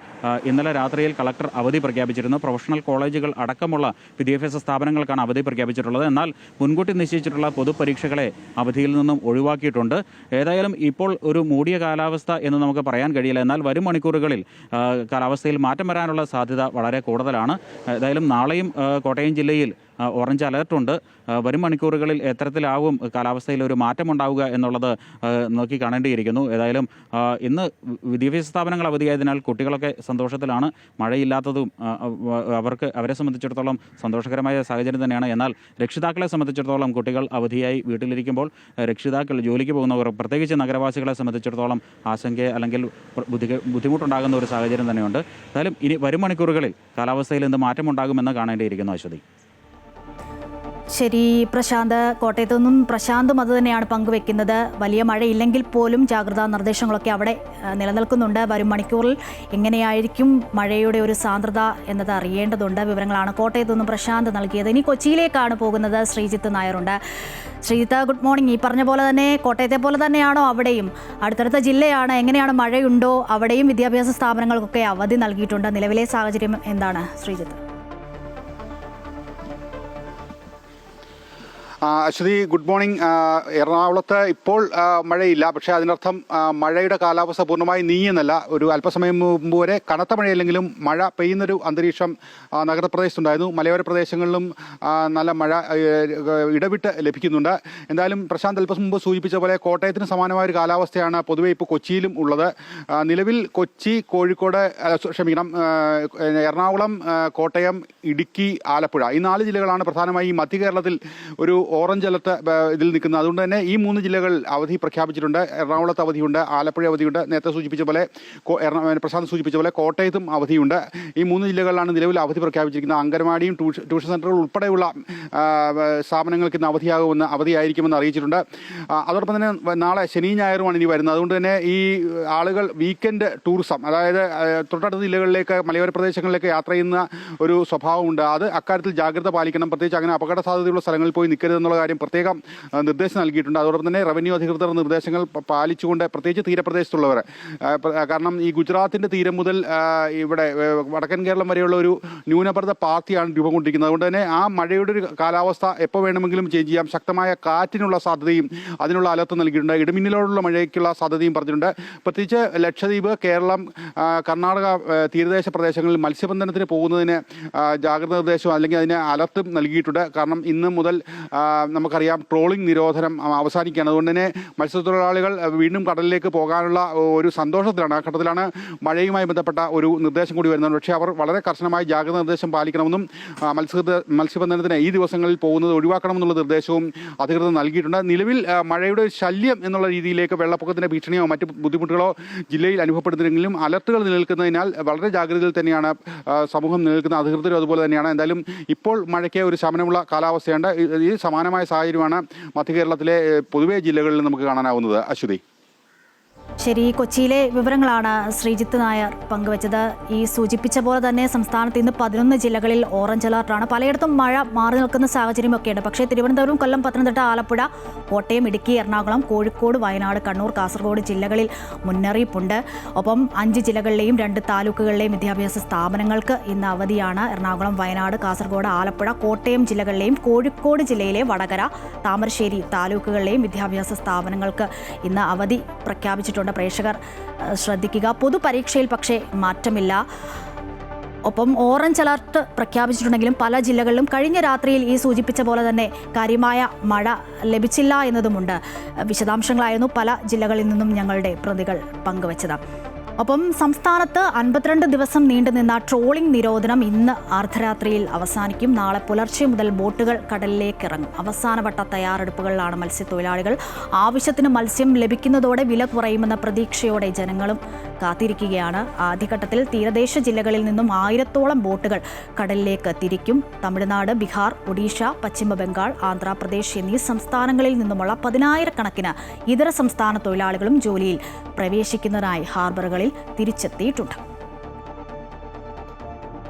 ഇന്നലെ രാത്രിയിൽ കളക്ടർ അവധി പ്രഖ്യാപിച്ചിരുന്നു. പ്രൊഫഷണൽ കോളേജുകൾ അടക്കമുള്ള വിദ്യാഭ്യാസ സ്ഥാപനങ്ങൾക്കാണ് അവധി പ്രഖ്യാപിച്ചിട്ടുള്ളത്. എന്നാൽ മുൻകൂട്ടി നിശ്ചയിച്ചിട്ടുള്ള പൊതുപരീക്ഷകളെ അവധിയിൽ നിന്നും ഒഴിവാക്കിയിട്ടുണ്ട്. ഏതായാലും ഇപ്പോൾ ഒരു മൂടിയ കാലാവസ്ഥ എന്ന് നമുക്ക് പറയാൻ കഴിയില്ല. എന്നാൽ വരും മണിക്കൂറുകളിൽ കാലാവസ്ഥയിൽ മാറ്റം വരാനുള്ള സാധ്യത വളരെ കൂടുതലാണ്. ഏതായാലും നാളെയും കോട്ടയം ജില്ലയിൽ ഓറഞ്ച് അലർട്ടുണ്ട്. വരും മണിക്കൂറുകളിൽ എത്തരത്തിലാവും കാലാവസ്ഥയിൽ ഒരു മാറ്റമുണ്ടാവുക എന്നുള്ളത് നോക്കി കാണേണ്ടിയിരിക്കുന്നു. ഏതായാലും ഇന്ന് വിദ്യാഭ്യാസ സ്ഥാപനങ്ങൾ അവധിയായതിനാൽ കുട്ടികളൊക്കെ സന്തോഷത്തിലാണ്. മഴയില്ലാത്തതും അവരെ സംബന്ധിച്ചിടത്തോളം സന്തോഷകരമായ സാഹചര്യം തന്നെയാണ്. എന്നാൽ രക്ഷിതാക്കളെ സംബന്ധിച്ചിടത്തോളം കുട്ടികൾ അവധിയായി വീട്ടിലിരിക്കുമ്പോൾ രക്ഷിതാക്കൾ ജോലിക്ക് പോകുന്നവർ, പ്രത്യേകിച്ച് നഗരവാസികളെ സംബന്ധിച്ചിടത്തോളം ആശങ്ക അല്ലെങ്കിൽ ബുദ്ധിമുട്ടുണ്ടാകുന്ന ഒരു സാഹചര്യം തന്നെയുണ്ട്. എന്തായാലും ഇനി വരും മണിക്കൂറുകളിൽ കാലാവസ്ഥയിൽ എന്ത് മാറ്റമുണ്ടാകുമെന്ന് കാണേണ്ടിയിരിക്കുന്നു. അശ്വതി. ശരി പ്രശാന്ത്, കോട്ടയത്തു നിന്നും പ്രശാന്തും അത് തന്നെയാണ് പങ്കുവെക്കുന്നത്. വലിയ മഴയില്ലെങ്കിൽ പോലും ജാഗ്രതാ നിർദ്ദേശങ്ങളൊക്കെ അവിടെ നിലനിൽക്കുന്നുണ്ട്. വരും മണിക്കൂറിൽ എങ്ങനെയായിരിക്കും മഴയുടെ ഒരു സാന്ദ്രത എന്നത് അറിയേണ്ടതുണ്ട്. വിവരങ്ങളാണ് കോട്ടയത്തു നിന്നും പ്രശാന്ത് നൽകിയത്. ഇനി കൊച്ചിയിലേക്കാണ് പോകുന്നത്. ശ്രീജിത്ത് നായരുണ്ട്. Sreejith, good morning. ഈ പറഞ്ഞ പോലെ തന്നെ കോട്ടയത്തെ പോലെ തന്നെയാണോ അവിടെയും? അടുത്തടുത്ത ജില്ലയാണ്. എങ്ങനെയാണ്, മഴയുണ്ടോ? അവിടെയും വിദ്യാഭ്യാസ സ്ഥാപനങ്ങൾക്കൊക്കെ അവധി നൽകിയിട്ടുണ്ട്. നിലവിലെ സാഹചര്യം എന്താണ് ശ്രീജിത്ത്? Aswathy, good morning. എറണാകുളത്ത് ഇപ്പോൾ മഴയില്ല. പക്ഷേ അതിനർത്ഥം മഴയുടെ കാലാവസ്ഥ പൂർണ്ണമായി നീങ്ങുന്നല്ല. ഒരു അല്പസമയം മുമ്പ് വരെ കനത്ത മഴയില്ലെങ്കിലും മഴ പെയ്യുന്നൊരു അന്തരീക്ഷം നഗരപ്രദേശത്തുണ്ടായിരുന്നു. മലയോര പ്രദേശങ്ങളിലും നല്ല മഴ ഇടവിട്ട് ലഭിക്കുന്നുണ്ട്. എന്തായാലും പ്രശാന്ത് അല്പം മുമ്പ് സൂചിപ്പിച്ച പോലെ കോട്ടയത്തിന് സമാനമായ ഒരു കാലാവസ്ഥയാണ് പൊതുവെ ഇപ്പോൾ കൊച്ചിയിലും ഉള്ളത്. നിലവിൽ കൊച്ചി, കോഴിക്കോട്, എറണാകുളം, കോട്ടയം, ഇടുക്കി, ആലപ്പുഴ ഈ 4 ജില്ലകളാണ് പ്രധാനമായി മധ്യ കേരളത്തിൽ ഒരു ഓറഞ്ച് അലർട്ട് ഇതിൽ നിൽക്കുന്നത്. അതുകൊണ്ട് തന്നെ ഈ 3 ജില്ലകൾ അവധി പ്രഖ്യാപിച്ചിട്ടുണ്ട്. എറണാകുളത്ത് അവധിയുണ്ട്, ആലപ്പുഴ അവധിയുണ്ട്, നേരത്തെ സൂചിപ്പിച്ച പോലെ പ്രശാന്ത് സൂചിപ്പിച്ച പോലെ കോട്ടയത്തും അവധിയുണ്ട്. ഈ 3 ജില്ലകളിലാണ് നിലവിൽ അവധി പ്രഖ്യാപിച്ചിരിക്കുന്നത്. അംഗനവാടിയും ട്യൂഷൻ സെൻ്ററുകൾ ഉൾപ്പെടെയുള്ള സ്ഥാപനങ്ങൾക്ക് ഇന്ന് അവധിയായിരിക്കുമെന്ന് അറിയിച്ചിട്ടുണ്ട്. അതോടൊപ്പം തന്നെ നാളെ ശനിയും ഞായറുമാണ് ഇനി വരുന്നത്. അതുകൊണ്ട് തന്നെ ഈ ആളുകൾ വീക്കെൻഡ് ടൂറിസം, അതായത് തൊട്ടടുത്ത ജില്ലകളിലേക്ക്, മലയോര പ്രദേശങ്ങളിലേക്ക് യാത്ര ചെയ്യുന്ന ഒരു സ്വഭാവമുണ്ട്. അത് അക്കാര്യത്തിൽ ജാഗ്രത പാലിക്കണം. പ്രത്യേകിച്ച് അങ്ങനെ അപകട സാധ്യതയുള്ള സ്ഥലങ്ങളിൽ പോയി നിൽക്കരുത് എന്നുള്ള കാര്യം പ്രത്യേകം നിർദ്ദേശം നൽകിയിട്ടുണ്ട്. അതോടൊപ്പം തന്നെ റവന്യൂ അധികൃതർ നിർദ്ദേശങ്ങൾ പാലിച്ചുകൊണ്ട്, പ്രത്യേകിച്ച് തീരപ്രദേശത്തുള്ളവർ, കാരണം ഈ ഗുജറാത്തിൻ്റെ തീരം മുതൽ ഇവിടെ വടക്കൻ കേരളം വരെയുള്ള ഒരു ന്യൂനമർദ്ദ പാത്തിയാണ് രൂപം കൊണ്ടിരിക്കുന്നത്. അതുകൊണ്ട് തന്നെ ആ മഴയുടെ ഒരു കാലാവസ്ഥ എപ്പോൾ വേണമെങ്കിലും ചേഞ്ച് ചെയ്യാം. ശക്തമായ കാറ്റിനുള്ള സാധ്യതയും അതിനുള്ള അലർട്ട് നൽകിയിട്ടുണ്ട്. ഇടിമിന്നലോടുള്ള മഴയ്ക്കുള്ള സാധ്യതയും പറഞ്ഞിട്ടുണ്ട്. പ്രത്യേകിച്ച് ലക്ഷദ്വീപ്, കേരളം, കർണാടക തീരദേശ പ്രദേശങ്ങളിൽ മത്സ്യബന്ധനത്തിന് പോകുന്നതിന് ജാഗ്രതാ നിർദ്ദേശവും അല്ലെങ്കിൽ അതിന് അലർട്ടും നൽകിയിട്ടുണ്ട്. കാരണം ഇന്ന് മുതൽ നമുക്കറിയാം ട്രോളിംഗ് നിരോധനം അവസാനിക്കുകയാണ്. അതുകൊണ്ട് തന്നെ മത്സ്യത്തൊഴിലാളികൾ വീണ്ടും കടലിലേക്ക് പോകാനുള്ള ഒരു സന്തോഷത്തിലാണ്. ആ ഘട്ടത്തിലാണ് മഴയുമായി ബന്ധപ്പെട്ട ഒരു നിർദ്ദേശം കൂടി വരുന്നത്. പക്ഷേ അവർ വളരെ കർശനമായി ജാഗ്രതാ നിർദ്ദേശം പാലിക്കണമെന്നും മത്സ്യബന്ധനത്തിന് ഈ ദിവസങ്ങളിൽ പോകുന്നത് ഒഴിവാക്കണമെന്നുള്ള നിർദ്ദേശവും അധികൃതർ നൽകിയിട്ടുണ്ട്. നിലവിൽ മഴയുടെ ശല്യം എന്നുള്ള രീതിയിലേക്ക് വെള്ളപ്പൊക്കത്തിൻ്റെ ഭീഷണിയോ മറ്റ് ബുദ്ധിമുട്ടുകളോ ജില്ലയിൽ അനുഭവപ്പെടുന്നില്ലെങ്കിലും അലർട്ടുകൾ നിലനിൽക്കുന്നതിനാൽ വളരെ ജാഗ്രതയിൽ തന്നെയാണ് സമൂഹം നിലനിൽക്കുന്ന. അധികൃതരും അതുപോലെ തന്നെയാണ്. എന്തായാലും ഇപ്പോൾ മഴയ്ക്ക് ഒരു ശമനമുള്ള കാലാവസ്ഥയുണ്ട്. ഈ സമാനമായ സാഹചര്യമാണ് മധ്യ കേരളത്തിലെ പൊതുവെ ജില്ലകളിൽ നമുക്ക് കാണാനാവുന്നത്. അശ്വതി. ശരി, കൊച്ചിയിലെ വിവരങ്ങളാണ് ശ്രീജിത്ത് നായർ പങ്കുവച്ചത്. ഈ സൂചിപ്പിച്ച പോലെ തന്നെ സംസ്ഥാനത്ത് ഇന്ന് 11 ജില്ലകളിൽ ഓറഞ്ച് അലർട്ടാണ്. പലയിടത്തും മഴ മാറി നിൽക്കുന്ന സാഹചര്യമൊക്കെയുണ്ട്. പക്ഷേ തിരുവനന്തപുരം, കൊല്ലം, പത്തനംതിട്ട, ആലപ്പുഴ, കോട്ടയം, ഇടുക്കി, എറണാകുളം, കോഴിക്കോട്, വയനാട്, കണ്ണൂർ, കാസർഗോഡ് ജില്ലകളിൽ മുന്നറിയിപ്പുണ്ട്. ഒപ്പം 5 ജില്ലകളിലെയും 2 താലൂക്കുകളിലെയും വിദ്യാഭ്യാസ സ്ഥാപനങ്ങൾക്ക് ഇന്ന് അവധിയാണ്. എറണാകുളം, വയനാട്, കാസർഗോഡ്, ആലപ്പുഴ, കോട്ടയം ജില്ലകളിലെയും കോഴിക്കോട് ജില്ലയിലെ വടകര, താമരശ്ശേരി താലൂക്കുകളിലെയും വിദ്യാഭ്യാസ സ്ഥാപനങ്ങൾക്ക് ഇന്ന് അവധി പ്രഖ്യാപിച്ചിട്ടുണ്ട്. പ്രേക്ഷകർ ശ്രദ്ധിക്കുക. പൊതുപരീക്ഷയിൽ പക്ഷേ മാറ്റമില്ല. ഒപ്പം ഓറഞ്ച് അലർട്ട് പ്രഖ്യാപിച്ചിട്ടുണ്ടെങ്കിലും പല ജില്ലകളിലും കഴിഞ്ഞ രാത്രിയിൽ ഈ സൂചിപ്പിച്ച പോലെ തന്നെ കാര്യമായ മഴ ലഭിച്ചില്ല എന്നതുമുണ്ട്. വിശദാംശങ്ങളായിരുന്നു പല ജില്ലകളിൽ നിന്നും ഞങ്ങളുടെ പ്രതിനിധികൾ പങ്കുവച്ചത്. ഒപ്പം സംസ്ഥാനത്ത് 52 ദിവസം നീണ്ടുനിന്ന ട്രോളിംഗ് നിരോധനം ഇന്ന് അർദ്ധരാത്രിയിൽ അവസാനിക്കും. നാളെ പുലർച്ചെ മുതൽ ബോട്ടുകൾ കടലിലേക്ക് ഇറങ്ങും. അവസാനവട്ട തയ്യാറെടുപ്പുകളിലാണ് മത്സ്യത്തൊഴിലാളികൾ. ആവശ്യത്തിന് മത്സ്യം ലഭിക്കുന്നതോടെ വില കുറയുമെന്ന പ്രതീക്ഷയോടെ ജനങ്ങളും കാത്തിരിക്കുകയാണ്. ആദ്യഘട്ടത്തിൽ തീരദേശ ജില്ലകളിൽ നിന്നും 1000-ഓളം ബോട്ടുകൾ കടലിലേക്ക് തിരിക്കും. തമിഴ്നാട്, ബീഹാർ, ഒഡീഷ, പശ്ചിമ ബംഗാൾ, ആന്ധ്രാപ്രദേശ് എന്നീ സംസ്ഥാനങ്ങളിൽ നിന്നുമുള്ള 10,000-കണക്കിന് ഇതര സംസ്ഥാന തൊഴിലാളികളും ജോലിയിൽ പ്രവേശിക്കുന്നതിനായി ഹാർബറുകളിൽ തിരിച്ചെത്തിയിട്ടുണ്ട്.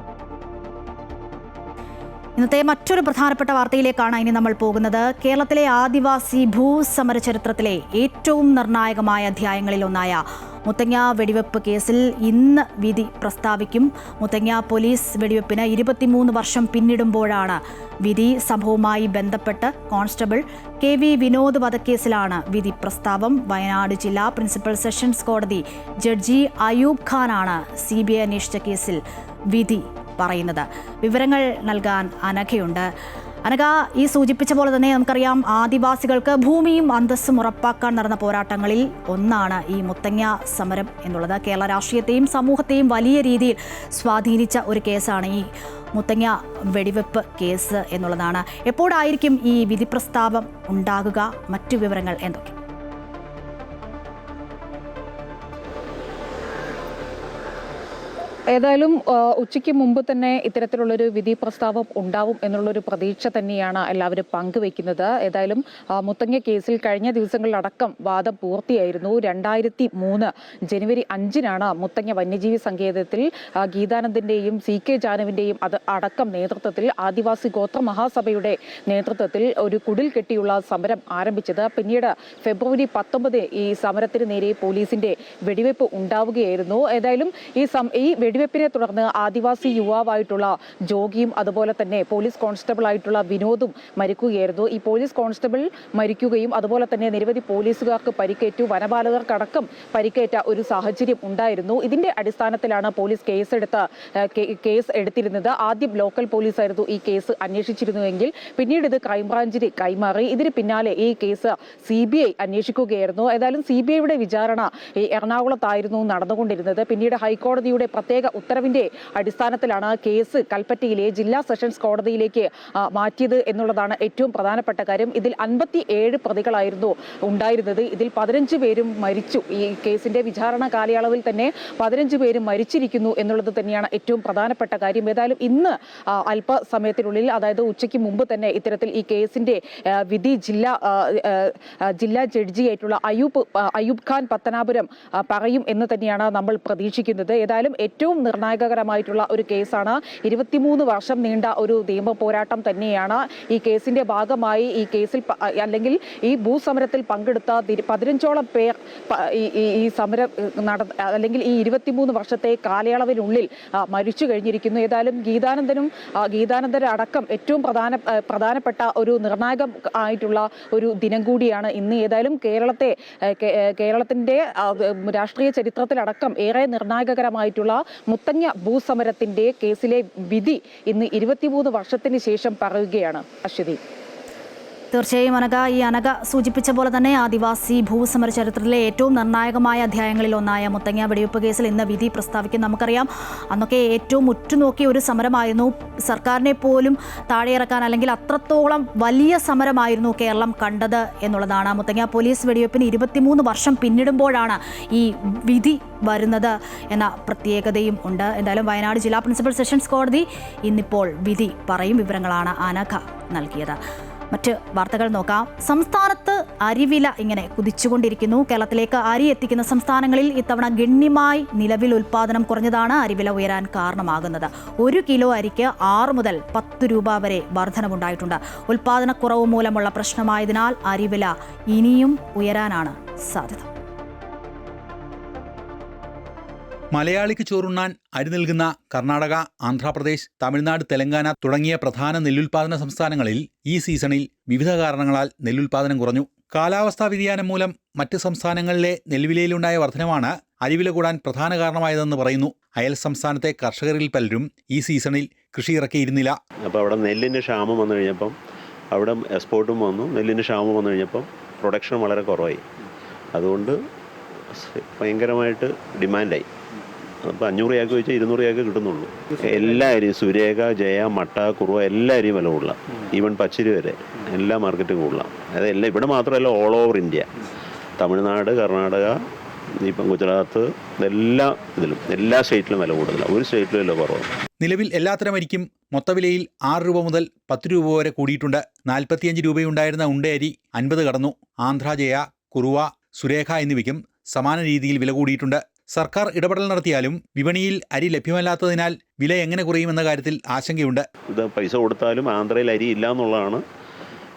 ഇന്നത്തെ മറ്റൊരു പ്രധാനപ്പെട്ട വാർത്തയിലേക്കാണ് ഇനി നമ്മൾ പോകുന്നത്. കേരളത്തിലെ ആദിവാസി ഭൂസമര ചരിത്രത്തിലെ ഏറ്റവും നിർണായകമായ അധ്യായങ്ങളിലൊന്നായ മുത്തങ്ങ വെടിവെപ്പ് കേസിൽ ഇന്ന് വിധി പ്രസ്താവിക്കും. മുത്തങ്ങ പോലീസ് വെടിവെപ്പിന് 23 വർഷം പിന്നിടുമ്പോഴാണ് വിധി. സംഭവവുമായി ബന്ധപ്പെട്ട് കോൺസ്റ്റബിൾ KV വിനോദ് വധക്കേസിലാണ് വിധി പ്രസ്താവം. വയനാട് ജില്ലാ പ്രിൻസിപ്പൽ സെഷൻസ് കോടതി ജഡ്ജി അയൂബ് ഖാനാണ് CBI അന്വേഷിച്ച കേസിൽ വിധി പറയുന്നത്. വിവരങ്ങൾ നൽകാൻ അനഘയുണ്ട്. അനഘ ഈ സൂചിപ്പിച്ച പോലെ തന്നെ നമുക്കറിയാം ആദിവാസികൾക്ക് ഭൂമിയും അന്തസ്സും ഉറപ്പാക്കാൻ നടന്ന പോരാട്ടങ്ങളിൽ ഒന്നാണ് ഈ മുത്തങ്ങ സമരം എന്നുള്ളത്. കേരള രാഷ്ട്രീയത്തെയും സമൂഹത്തെയും വലിയ രീതിയിൽ സ്വാധീനിച്ച ഒരു കേസാണ് ഈ മുത്തങ്ങ വെടിവെപ്പ് കേസ് എന്നുള്ളതാണ്. എപ്പോഴായിരിക്കും ഈ വിധി പ്രസ്താവം ഉണ്ടാകുക? മറ്റു വിവരങ്ങൾ എന്തൊക്കെ? ഏതായാലും ഉച്ചയ്ക്ക് മുമ്പ് തന്നെ ഇത്തരത്തിലുള്ളൊരു വിധി പ്രസ്താവം ഉണ്ടാവും എന്നുള്ളൊരു പ്രതീക്ഷ തന്നെയാണ് എല്ലാവരും പങ്കുവെക്കുന്നത്. ഏതായാലും മുത്തങ്ങ കേസിൽ കഴിഞ്ഞ ദിവസങ്ങളിലടക്കം വാദം പൂർത്തിയായിരുന്നു. 2003 ജനുവരി 5-നാണ് മുത്തങ്ങ വന്യജീവി സങ്കേതത്തിൽ ഗീതാനന്ദന്റെയും CK ജാനുവിന്റെയും അത് അടക്കം നേതൃത്വത്തിൽ ആദിവാസി ഗോത്ര മഹാസഭയുടെ നേതൃത്വത്തിൽ ഒരു കുടിൽ കെട്ടിയുള്ള സമരം ആരംഭിച്ചത്. പിന്നീട് ഫെബ്രുവരി 19 ഈ സമരത്തിന് നേരെ പോലീസിന്റെ വെടിവെപ്പ് ഉണ്ടാവുകയായിരുന്നു. ഏതായാലും ഈ വെടിവെപ്പിനെ തുടർന്ന് ആദിവാസി യുവാവായിട്ടുള്ള ജോഗിയും അതുപോലെ തന്നെ പോലീസ് കോൺസ്റ്റബിൾ ആയിട്ടുള്ള വിനോദും മരിക്കുകയായിരുന്നു. ഈ പോലീസ് കോൺസ്റ്റബിൾ മരിക്കുകയും അതുപോലെ തന്നെ നിരവധി പോലീസുകാർക്ക് പരിക്കേറ്റു, വനപാലകർക്കടക്കം പരിക്കേറ്റ ഒരു സാഹചര്യം ഉണ്ടായിരുന്നു. ഇതിന്റെ അടിസ്ഥാനത്തിലാണ് പോലീസ് കേസ് എടുത്തിരുന്നത്. ആദ്യം ലോക്കൽ പോലീസായിരുന്നു ഈ കേസ് അന്വേഷിച്ചിരുന്നുവെങ്കിൽ പിന്നീട് ഇത് ക്രൈംബ്രാഞ്ചിന് കൈമാറി. ഇതിന് പിന്നാലെ ഈ കേസ് CBI അന്വേഷിക്കുകയായിരുന്നു. ഏതായാലും CBIയുടെ വിചാരണ ഈ എറണാകുളത്തായിരുന്നു നടന്നുകൊണ്ടിരുന്നത്. പിന്നീട് ഹൈക്കോടതിയുടെ പ്രത്യേക ഉത്തരവിന്റെ അടിസ്ഥാനത്തിലാണ് കേസ് കൽപ്പറ്റയിലെ ജില്ലാ സെഷൻസ് കോടതിയിലേക്ക് മാറ്റിയത് എന്നുള്ളതാണ് ഏറ്റവും പ്രധാനപ്പെട്ട കാര്യം. ഇതിൽ 57 പ്രതികളായിരുന്നു ഉണ്ടായിരുന്നത്. ഇതിൽ 15 പേരും മരിച്ചു. ഈ കേസിന്റെ വിചാരണ കാലയളവിൽ തന്നെ 15 പേരും മരിച്ചിരിക്കുന്നു എന്നുള്ളത് തന്നെയാണ് ഏറ്റവും പ്രധാനപ്പെട്ട കാര്യം. ഏതായാലും ഇന്ന് അല്പസമയത്തിനുള്ളിൽ, അതായത് ഉച്ചയ്ക്ക് മുമ്പ് തന്നെ ഇത്തരത്തിൽ ഈ കേസിന്റെ വിധി ജില്ലാ ജഡ്ജിയായിട്ടുള്ള അയൂബ് ഖാൻ പത്തനാപുരം പറയും എന്ന് തന്നെയാണ് നമ്മൾ പ്രതീക്ഷിക്കുന്നത്. ഏതായാലും ഏറ്റവും നിർണായകരമായിട്ടുള്ള ഒരു കേസാണ്. 23 വർഷം നീണ്ട ഒരു നിയമ പോരാട്ടം തന്നെയാണ്. ഈ കേസിന്റെ ഭാഗമായി ഈ കേസിൽ അല്ലെങ്കിൽ ഈ ഭൂസമരത്തിൽ പങ്കെടുത്ത 15ഓളം പേർ ഈ സമരം അല്ലെങ്കിൽ ഈ 23 വർഷത്തെ കാലയളവിനുള്ളിൽ മരിച്ചു കഴിഞ്ഞിരിക്കുന്നു. ഏതായാലും ഗീതാനന്ദനടക്കം ഏറ്റവും പ്രധാനപ്പെട്ട ഒരു നിർണായകം ആയിട്ടുള്ള ഒരു ദിനം കൂടിയാണ് ഇന്ന്. ഏതായാലും കേരളത്തിന്റെ രാഷ്ട്രീയ ചരിത്രത്തിലടക്കം ഏറെ നിർണായകരമായിട്ടുള്ള മുത്തങ്ങ ഭൂസമരത്തിന്റെ കേസിലെ വിധി ഇന്ന് 23 വർഷത്തിന് ശേഷം പറയുകയാണ്. അശ്വതി, തീർച്ചയായും അനഘ സൂചിപ്പിച്ച പോലെ തന്നെ ആദിവാസി ഭൂസമര ചരിത്രത്തിലെ ഏറ്റവും നിർണായകമായ അധ്യായങ്ങളിൽ ഒന്നായ മുത്തങ്ങ വെടിവെപ്പ് കേസിൽ ഇന്ന് വിധി പ്രസ്താവിക്കും. നമുക്കറിയാം അന്നൊക്കെ ഏറ്റവും ഉറ്റുനോക്കിയ ഒരു സമരമായിരുന്നു. സർക്കാരിനെ പോലും താഴെയിറക്കാൻ അല്ലെങ്കിൽ അത്രത്തോളം വലിയ സമരമായിരുന്നു കേരളം കണ്ടത് എന്നുള്ളതാണ്. മുത്തങ്ങ പോലീസ് വെടിവെപ്പിന് 23 വർഷം പിന്നിടുമ്പോഴാണ് ഈ വിധി വരുന്നത് എന്ന പ്രത്യേകതയും ഉണ്ട്. എന്തായാലും വയനാട് ജില്ലാ പ്രിൻസിപ്പൽ സെഷൻസ് കോടതി ഇന്നിപ്പോൾ വിധി പറയും. വിവരങ്ങളാണ് അനഘ നൽകിയത്. മറ്റ് വാർത്തകൾ നോക്കാം. സംസ്ഥാനത്ത് അരിവില ഇങ്ങനെ കുതിച്ചുകൊണ്ടിരിക്കുന്നു. കേരളത്തിലേക്ക് അരി എത്തിക്കുന്ന സംസ്ഥാനങ്ങളിൽ ഇത്തവണ ഗണ്യമായി നിലവിൽ ഉൽപ്പാദനം കുറഞ്ഞതാണ് അരിവില ഉയരാൻ കാരണമാകുന്നത്. 1 കിലോ അരിക്ക് 6 മുതൽ 10 രൂപ വരെ വർധനവുണ്ടായിട്ടുണ്ട്. ഉൽപ്പാദനക്കുറവ് മൂലമുള്ള പ്രശ്നമായതിനാൽ അരിവില ഇനിയും ഉയരാനാണ് സാധ്യത. മലയാളിക്ക് ചോറുണ്ണാൻ അരി നൽകുന്ന കർണാടക, ആന്ധ്രാപ്രദേശ്, തമിഴ്നാട്, തെലങ്കാന തുടങ്ങിയ പ്രധാന നെല്ലുൽപാദന സംസ്ഥാനങ്ങളിൽ ഈ സീസണിൽ വിവിധ കാരണങ്ങളാൽ നെല്ലുൽപാദനം കുറഞ്ഞു. കാലാവസ്ഥാ വ്യതിയാനം മൂലം മറ്റ് സംസ്ഥാനങ്ങളിലെ നെൽവിലയിലുണ്ടായ വർധനമാണ് അരിവില കൂടാൻ പ്രധാന കാരണമായതെന്ന് പറയുന്നു. അയൽ സംസ്ഥാനത്തെ കർഷകരിൽ പലരും ഈ സീസണിൽ കൃഷി ഇറക്കിയിരുന്നില്ല. അപ്പോൾ അവിടെ നെല്ലിൻ്റെ ക്ഷാമം വന്നു കഴിഞ്ഞപ്പം അവിടെ എക്സ്പോർട്ടും വന്നു. നെല്ലിൻ്റെ ക്ഷാമം വന്നു കഴിഞ്ഞപ്പം പ്രൊഡക്ഷൻ വളരെ കുറവായി. അതുകൊണ്ട് ഭയങ്കരമായിട്ട് ഡിമാൻഡായി. അപ്പോൾ 500 രൂപയ്ക്ക് വെച്ചാൽ 200 രൂപയ്ക്ക് കിട്ടുന്നുള്ളൂ. എല്ലാ അരിയും സുരേഖ, ജയ, മട്ട, കുറുവ എല്ലാ അരിയും വില കൂടുതലാണ്. ഈവൻ പച്ചരി വരെ എല്ലാ മാർക്കറ്റും കൂടുതലാണ്. അതെല്ലാം ഇവിടെ മാത്രമല്ല, all over India, Tamil Nadu, Karnataka, ഇപ്പം ഗുജറാത്ത്, എല്ലാ സ്റ്റേറ്റിലും വില കൂടുതലാണ്. ഒരു സ്റ്റേറ്റിലും വില കുറവാണ്. നിലവിൽ എല്ലാത്തരം അരിക്കും മൊത്തവിലയിൽ 6 രൂപ മുതൽ 10 രൂപ വരെ കൂടിയിട്ടുണ്ട്. 45 രൂപയുണ്ടായിരുന്ന ഉണ്ടയരി 50 കടന്നു. ആന്ധ്ര, ജയ, കുറുവ, സുരേഖ എന്നിവയ്ക്കും സമാന രീതിയിൽ വില കൂടിയിട്ടുണ്ട്. സർക്കാർ ഇടപെടൽ നടത്തിയാലും വിപണിയിൽ അരി ലഭ്യമല്ലാത്തതിനാൽ വില എങ്ങനെ കുറയുമെന്ന കാര്യത്തിൽ ആശങ്കയുണ്ട്. ഇത് പൈസ കൊടുത്താലും ആന്ധ്രയിൽ അരി ഇല്ല എന്നുള്ളതാണ്.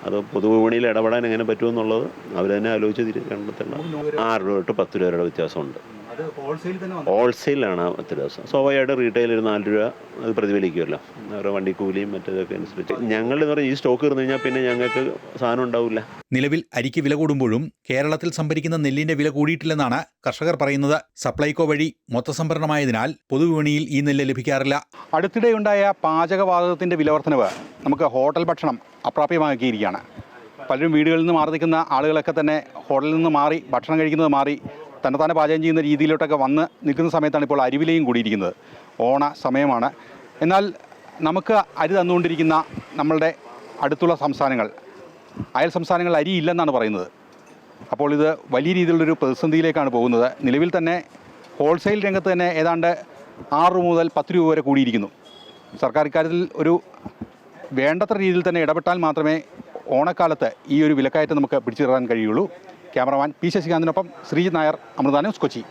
അത് പൊതുവിപണിയിൽ ഇടപെടാൻ എങ്ങനെ പറ്റുമെന്നുള്ളത് അവർ തന്നെ ആലോചിച്ച് കണ്ടെത്തേണ്ട. 6 രൂപ തൊട്ട് 10 രൂപയുടെ വ്യത്യാസമുണ്ട്. ഹോൾസെയിലാണ് വ്യത്യാസം. സ്വാഭാവികമായിട്ട് റീറ്റെയിൽ ഒരു 4 രൂപ അത് പ്രതിഫലിക്കുമല്ലോ, അവരുടെ വണ്ടിക്കൂലിയും മറ്റേതൊക്കെ അനുസരിച്ച്. ഞങ്ങളെന്ന് പറഞ്ഞാൽ ഈ സ്റ്റോക്ക് ഇരുന്ന് കഴിഞ്ഞാൽ പിന്നെ ഞങ്ങൾക്ക് സാധനം ഉണ്ടാവില്ല. നിലവിൽ അരിക്ക് വില കൂടുമ്പോഴും കേരളത്തിൽ സംഭരിക്കുന്ന നെല്ലിന്റെ വില കൂടിയിട്ടില്ലെന്നാണ് കർഷകർ പറയുന്നത്. സപ്ലൈകോ വഴി മൊത്തസംഭരണമായതിനാൽ പൊതുവിപണിയിൽ ഈ നെല്ല് ലഭിക്കാറില്ല. അടുത്തിടെയുണ്ടായ പാചകവാതകത്തിന്റെ വിലവർദ്ധനവ് നമുക്ക് ഹോട്ടൽ ഭക്ഷണം അപ്രാപ്യമാക്കിയിരിക്കുകയാണ്. പലരും വീടുകളിൽ നിന്ന് മാറി നിൽക്കുന്ന ആളുകളൊക്കെ തന്നെ ഹോട്ടലിൽ നിന്ന് മാറി ഭക്ഷണം കഴിക്കുന്നത് മാറി തന്നെത്താനെ പാചകം ചെയ്യുന്ന രീതിയിലോട്ടൊക്കെ വന്ന് നിൽക്കുന്ന സമയത്താണ് ഇപ്പോൾ അരിവിലയും കൂടിയിരിക്കുന്നത്. ഓണ സമയമാണ്. എന്നാൽ നമുക്ക് അരി തന്നുകൊണ്ടിരിക്കുന്ന നമ്മളുടെ അടുത്തുള്ള സംസ്ഥാനങ്ങൾ, അയൽ സംസ്ഥാനങ്ങളിൽ അരി ഇല്ലെന്നാണ് പറയുന്നത്. അപ്പോൾ ഇത് വലിയ രീതിയിലുള്ളൊരു പ്രതിസന്ധിയിലേക്കാണ് പോകുന്നത്. നിലവിൽ തന്നെ ഹോൾസെയിൽ രംഗത്ത് തന്നെ ഏതാണ്ട് 6 മുതൽ 10 രൂപ വരെ കൂടിയിരിക്കുന്നു. സർക്കാർ ഇക്കാര്യത്തിൽ ഒരു വേണ്ടത്ര രീതിയിൽ തന്നെ ഇടപെട്ടാൽ മാത്രമേ ഓണക്കാലത്ത് ഈ ഒരു വിലക്കയറ്റം നമുക്ക് പിടിച്ചു തരാൻ കഴിയുള്ളൂ. ക്യാമറമാൻ പി ശശികാന്തിനൊപ്പം ശ്രീജിത്ത് നായർ, അമൃത ന്യൂസ്, കൊച്ചി.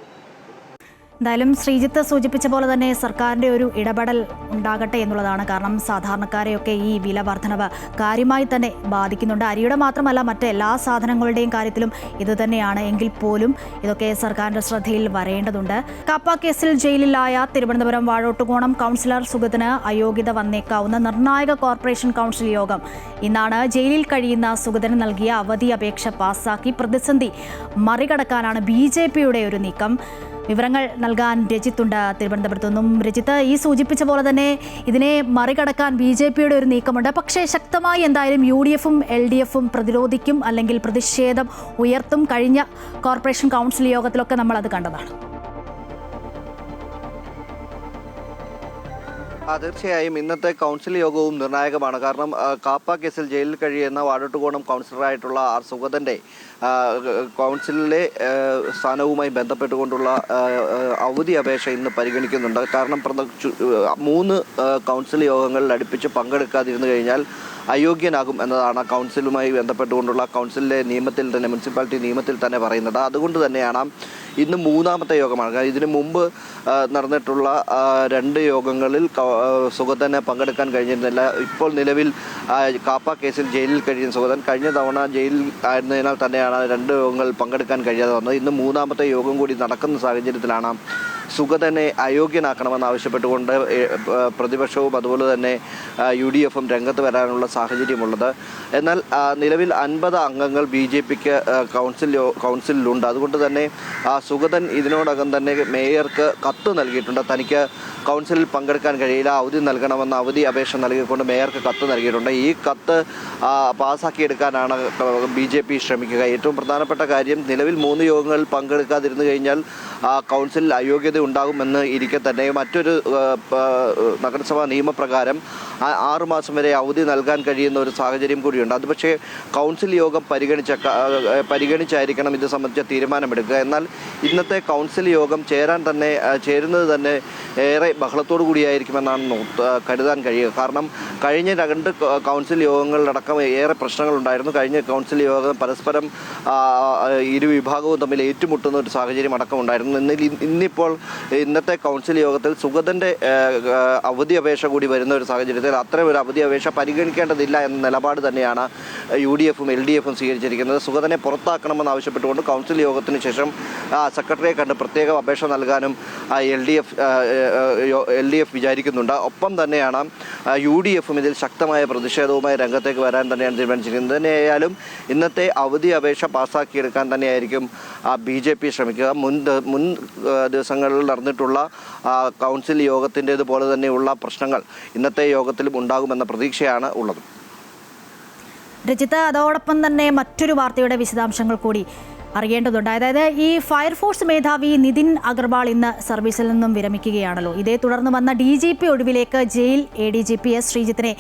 എന്തായാലും ശ്രീജിത്ത് സൂചിപ്പിച്ച പോലെ തന്നെ സർക്കാരിൻ്റെ ഒരു ഇടപെടൽ ഉണ്ടാകട്ടെ എന്നുള്ളതാണ്. കാരണം സാധാരണക്കാരെയൊക്കെ ഈ വില വർധനവ് കാര്യമായി തന്നെ ബാധിക്കുന്നുണ്ട്. അരിയുടെ മാത്രമല്ല മറ്റ് എല്ലാ സാധനങ്ങളുടെയും കാര്യത്തിലും ഇത് തന്നെയാണ്. എങ്കിൽ പോലും ഇതൊക്കെ സർക്കാരിൻ്റെ ശ്രദ്ധയിൽ വരേണ്ടതുണ്ട്. കാപ്പ കേസിൽ ജയിലിലായ തിരുവനന്തപുരം വാഴോട്ടുകോണം കൗൺസിലർ സുഗതന് അയോഗ്യത വന്നേക്കാവുന്ന നിർണായക കോർപ്പറേഷൻ കൗൺസിൽ യോഗം ഇന്നാണ്. ജയിലിൽ കഴിയുന്ന സുഗതന് നൽകിയ അവധി അപേക്ഷ പാസാക്കി പ്രതിസന്ധി മറികടക്കാനാണ് BJPയുടെ ഒരു നീക്കം. വിവരങ്ങൾ നൽകാൻ രജിത്തുണ്ട് തിരുവനന്തപുരത്തു നിന്നും. രജിത്ത്, ഈ സൂചിപ്പിച്ച പോലെ തന്നെ ഇതിനെ മറികടക്കാൻ BJPയുടെ ഒരു നീക്കമുണ്ട്. പക്ഷേ ശക്തമായി എന്തായാലും UDFും LDFും പ്രതിരോധിക്കും, അല്ലെങ്കിൽ പ്രതിഷേധം ഉയർത്തും. കഴിഞ്ഞ കോർപ്പറേഷൻ കൗൺസിൽ യോഗത്തിലൊക്കെ നമ്മൾ അത് കണ്ടതാണ്. തീർച്ചയായും ഇന്നത്തെ കൗൺസിൽ യോഗവും നിർണായകമാണ്. കാരണം കാപ്പ കേസിൽ ജയിലിൽ കഴിയുന്ന വാഴോട്ടുകോണം കൗൺസിലറായിട്ടുള്ള R. സുഗതൻ്റെ കൗൺസിലിലെ സ്ഥാനവുമായി ബന്ധപ്പെട്ടുകൊണ്ടുള്ള അവധി അപേക്ഷ ഇന്ന് പരിഗണിക്കുന്നുണ്ട്. കാരണം 3 കൗൺസിൽ യോഗങ്ങളിൽ അടുപ്പിച്ച് പങ്കെടുക്കാതിരുന്നു കഴിഞ്ഞാൽ അയോഗ്യനാകും എന്നതാണ് കൗൺസിലുമായി ബന്ധപ്പെട്ടുകൊണ്ടുള്ള കൗൺസിലിലെ നിയമത്തിൽ തന്നെ, മുനിസിപ്പാലിറ്റി നിയമത്തിൽ തന്നെ പറയുന്നത്. അതുകൊണ്ട് തന്നെയാണ് ഇന്ന് 3ാമത്തെ യോഗമാണ്. ഇതിനു മുമ്പ് നടന്നിട്ടുള്ള 2 യോഗങ്ങളിൽ സുഗതന് പങ്കെടുക്കാൻ കഴിഞ്ഞിരുന്നില്ല. ഇപ്പോൾ നിലവിൽ കാപ്പ കേസിൽ ജയിലിൽ കഴിയുന്ന സുഗതൻ കഴിഞ്ഞ തവണ ജയിലിൽ ആയിരുന്നതിനാൽ തന്നെയാണ് 2 യോഗങ്ങളിൽ പങ്കെടുക്കാൻ കഴിയാതെ വന്നത്. ഇന്ന് 3ാമത്തെ യോഗം കൂടി നടക്കുന്ന സാഹചര്യത്തിലാണ് സുഗതനെ അയോഗ്യനാക്കണമെന്ന് ആവശ്യപ്പെട്ടുകൊണ്ട് പ്രതിപക്ഷവും അതുപോലെ തന്നെ UDFും രംഗത്ത് വരാനുള്ള സാഹചര്യമുള്ളത്. എന്നാൽ നിലവിൽ 50 അംഗങ്ങൾ BJPക്ക് കൗൺസിലിലുണ്ട്. അതുകൊണ്ട് തന്നെ സുഗതൻ ഇതിനോടകം തന്നെ മേയർക്ക് കത്ത് നൽകിയിട്ടുണ്ട്. തനിക്ക് കൗൺസിലിൽ പങ്കെടുക്കാൻ കഴിയില്ല, അവധി നൽകണമെന്ന അവധി അപേക്ഷ നൽകിക്കൊണ്ട് മേയർക്ക് കത്ത് നൽകിയിട്ടുണ്ട്. ഈ കത്ത് പാസ്സാക്കിയെടുക്കാനാണ് BJP ശ്രമിക്കുക. ഏറ്റവും പ്രധാനപ്പെട്ട കാര്യം, നിലവിൽ 3 യോഗങ്ങളിൽ പങ്കെടുക്കാതിരുന്നു കഴിഞ്ഞാൽ കൗൺസിലിൽ അയോഗ്യത ഉണ്ടാകുമെന്ന് ഇരിക്കെ തന്നെ മറ്റൊരു നഗരസഭാ നിയമപ്രകാരം 6 മാസം വരെ അവധി നൽകാൻ കഴിയുന്ന ഒരു സാഹചര്യം കൂടിയുണ്ട്. അത് പക്ഷേ കൗൺസിൽ യോഗം പരിഗണിച്ചായിരിക്കണം ഇത് സംബന്ധിച്ച തീരുമാനമെടുക്കുക. എന്നാൽ ഇന്നത്തെ കൗൺസിൽ യോഗം ചേരുന്നത് തന്നെ ഏറെ ബഹളത്തോടു കൂടിയായിരിക്കുമെന്നാണ് കരുതാൻ കഴിയുക. കാരണം കഴിഞ്ഞ 2 കൗൺസിൽ യോഗങ്ങളിലടക്കം ഏറെ പ്രശ്നങ്ങളുണ്ടായിരുന്നു. കഴിഞ്ഞ കൗൺസിൽ യോഗം പരസ്പരം ഇരു വിഭാഗവും തമ്മിൽ ഏറ്റുമുട്ടുന്ന ഒരു സാഹചര്യം അടക്കം ഉണ്ടായിരുന്നു. ഇന്നിപ്പോൾ ഇന്നത്തെ കൗൺസിൽ യോഗത്തിൽ സുഗതൻ്റെ അവധി അപേക്ഷ കൂടി വരുന്ന ഒരു സാഹചര്യത്തിൽ അത്തരം ഒരു അവധി അപേക്ഷ പരിഗണിക്കേണ്ടതില്ല എന്ന നിലപാട് തന്നെയാണ് UDFും LDFും സ്വീകരിച്ചിരിക്കുന്നത്. സുഗതനെ പുറത്താക്കണമെന്ന് ആവശ്യപ്പെട്ടുകൊണ്ട് കൗൺസിൽ യോഗത്തിന് ശേഷം സെക്രട്ടറിയെ കണ്ട് പ്രത്യേക അപേക്ഷ നൽകാനും LDF വിചാരിക്കുന്നുണ്ട്. ഒപ്പം തന്നെയാണ് UDFും ഇതിൽ ശക്തമായ പ്രതിഷേധവുമായി രംഗത്തേക്ക് വരാൻ തന്നെയാണ് തീരുമാനിച്ചിരിക്കുന്നത്. തന്നെയായാലും ഇന്നത്തെ അവധി അപേക്ഷ പാസ്സാക്കിയെടുക്കാൻ തന്നെയായിരിക്കും BJP ശ്രമിക്കുക. മുൻ ദിവസങ്ങളിൽ നടന്നിട്ടുള്ള കൗൺസിൽ യോഗത്തിൻ്റേതുപോലെ തന്നെയുള്ള പ്രശ്നങ്ങൾ ഇന്നത്തെ യോഗത്തിലും ഉണ്ടാകുമെന്ന പ്രതീക്ഷയാണ് ഉള്ളത്. രജിത്ത്, അതോടൊപ്പം തന്നെ മറ്റൊരു വാർത്തയുടെ വിശദാംശങ്ങൾ കൂടി അറിയേണ്ടതുണ്ട്. അതായത് ഈ ഫയർഫോഴ്സ് മേധാവി നിതിൻ അഗർവാൾ ഇന്ന് സർവീസിൽ നിന്നും വിരമിക്കുകയാണല്ലോ. ഇതേ തുടർന്ന് വന്ന DGP ഒഴിവിലേക്ക് ജയിൽ ADGP S. ശ്രീജിത്തിനെ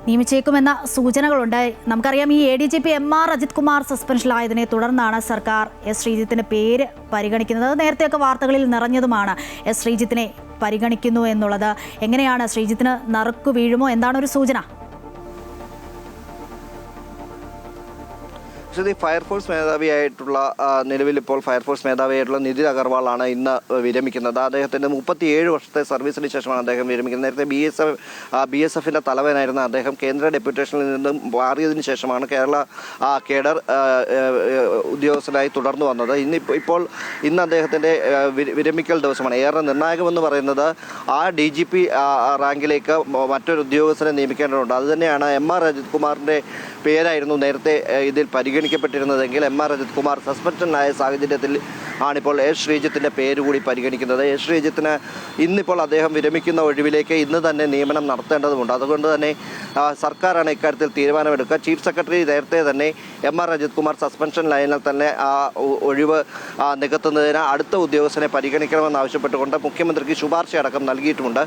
നിയമിച്ചേക്കുമെന്ന സൂചനകളുണ്ട്. നമുക്കറിയാം, ഈ ADGP MR അജിത് കുമാർ സസ്പെൻഷനിലായതിനെ തുടർന്നാണ് സർക്കാർ S. ശ്രീജിത്തിൻ്റെ പേര് പരിഗണിക്കുന്നത്. നേരത്തെയൊക്കെ വാർത്തകളിൽ നിറഞ്ഞതുമാണ് S. ശ്രീജിത്തിനെ പരിഗണിക്കുന്നു എന്നുള്ളത്. എങ്ങനെയാണ് ശ്രീജിത്തിന് നറുക്കു വീഴുമോ? എന്താണ് ഒരു സൂചന? ഫയർഫോഴ്സ് മേധാവിയായിട്ടുള്ള നിലവിലിപ്പോൾ ഫയർഫോഴ്സ് മേധാവിയായിട്ടുള്ള നിതിൻ അഗർവാളാണ് ഇന്ന് വിരമിക്കുന്നത്. അദ്ദേഹത്തിൻ്റെ 37 വർഷത്തെ സർവീസിന് ശേഷമാണ് അദ്ദേഹം വിരമിക്കുന്നത്. നേരത്തെ BSFിൻ്റെ തലവനായിരുന്ന അദ്ദേഹം കേന്ദ്ര ഡെപ്യൂട്ടേഷനിൽ നിന്നും മാറിയതിനു ശേഷമാണ് കേരള കേഡർ ഉദ്യോഗസ്ഥനായി തുടർന്നു വന്നത്. ഇന്ന് അദ്ദേഹത്തിൻ്റെ വിരമിക്കൽ ദിവസമാണ്. ഏറെ നിർണായകമെന്ന് പറയുന്നത് DGP റാങ്കിലേക്ക് മറ്റൊരു ഉദ്യോഗസ്ഥനെ നിയമിക്കേണ്ടതുണ്ട്. അതുതന്നെയാണ് MR അജിത് കുമാറിൻ്റെ പേരായിരുന്നു നേരത്തെ ഇതിൽ പരിഗണിക്കപ്പെട്ടിരുന്നതെങ്കിൽ MR അജിത് കുമാർ സസ്പെൻഷനിലായ സാഹചര്യത്തിൽ ആണിപ്പോൾ എസ് ശ്രീജിത്തിൻ്റെ പേര് കൂടി പരിഗണിക്കുന്നത്. എസ് ശ്രീജിത്തിന് ഇന്നിപ്പോൾ അദ്ദേഹം വിരമിക്കുന്ന ഒഴിവിലേക്ക് ഇന്ന് തന്നെ നിയമനം നടത്തേണ്ടതുണ്ട്. അതുകൊണ്ട് തന്നെ സർക്കാരാണ് ഇക്കാര്യത്തിൽ തീരുമാനമെടുക്കുക. ചീഫ് സെക്രട്ടറി നേരത്തെ തന്നെ MR അജിത് കുമാർ സസ്പെൻഷൻ ലൈനിൽ തന്നെ ആ ഒഴിവ് നികത്തുന്നതിന് അടുത്ത ഉദ്യോഗസ്ഥനെ പരിഗണിക്കണമെന്ന് ആവശ്യപ്പെട്ടുകൊണ്ട് മുഖ്യമന്ത്രിക്ക് ശുപാർശ അടക്കം നൽകിയിട്ടുമുണ്ട്.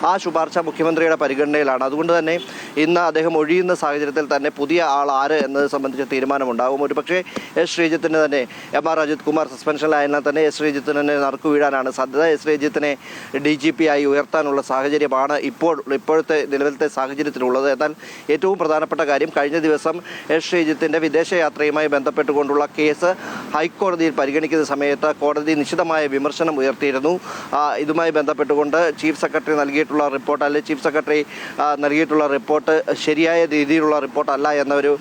ആ ശുപാർശ മുഖ്യമന്ത്രിയുടെ പരിഗണനയിലാണ്. അതുകൊണ്ട് തന്നെ ഇന്ന് അദ്ദേഹം ഒഴിയുന്ന സാഹചര്യത്തിൽ തന്നെ പുതിയ ആൾ ആര് എന്നത് സംബന്ധിച്ച തീരുമാനമുണ്ടാകും. ഒരുപക്ഷേ എസ് ശ്രീജിത്തിന് തന്നെ MR അജിത് കുമാർ സസ്പെൻഷൻ ലൈനിൽ തന്നെ എസ് ശ്രീജിത്തിന് തന്നെ നറുക്കു വീഴാനാണ് സാധ്യത. എസ് ശ്രീജിത്തിനെ DGP ആയി ഉയർത്താനുള്ള സാഹചര്യമാണ് ഇപ്പോഴത്തെ നിലവിലത്തെ സാഹചര്യത്തിലുള്ളത്. എന്നാൽ ഏറ്റവും പ്രധാനപ്പെട്ട കാര്യം, കഴിഞ്ഞ ദിവസം എസ് ശ്രീജിത്തിൻ്റെ വിദേശയാത്രയുമായി ബന്ധപ്പെട്ടുകൊണ്ടുള്ള കേസ് ഹൈക്കോടതിയിൽ പരിഗണിക്കുന്ന സമയത്ത് കോടതി നിശിതമായ വിമർശനം ഉയർത്തിയിരുന്നു. ഇതുമായി ബന്ധപ്പെട്ടുകൊണ്ട് ചീഫ് സെക്രട്ടറി നൽകിയിട്ടുള്ള റിപ്പോർട്ട് അല്ലെങ്കിൽ ചീഫ് സെക്രട്ടറി നൽകിയിട്ടുള്ള റിപ്പോർട്ട് ശരിയായ രീതിയിലുള്ള റിപ്പോർട്ടല്ല എന്നൊരു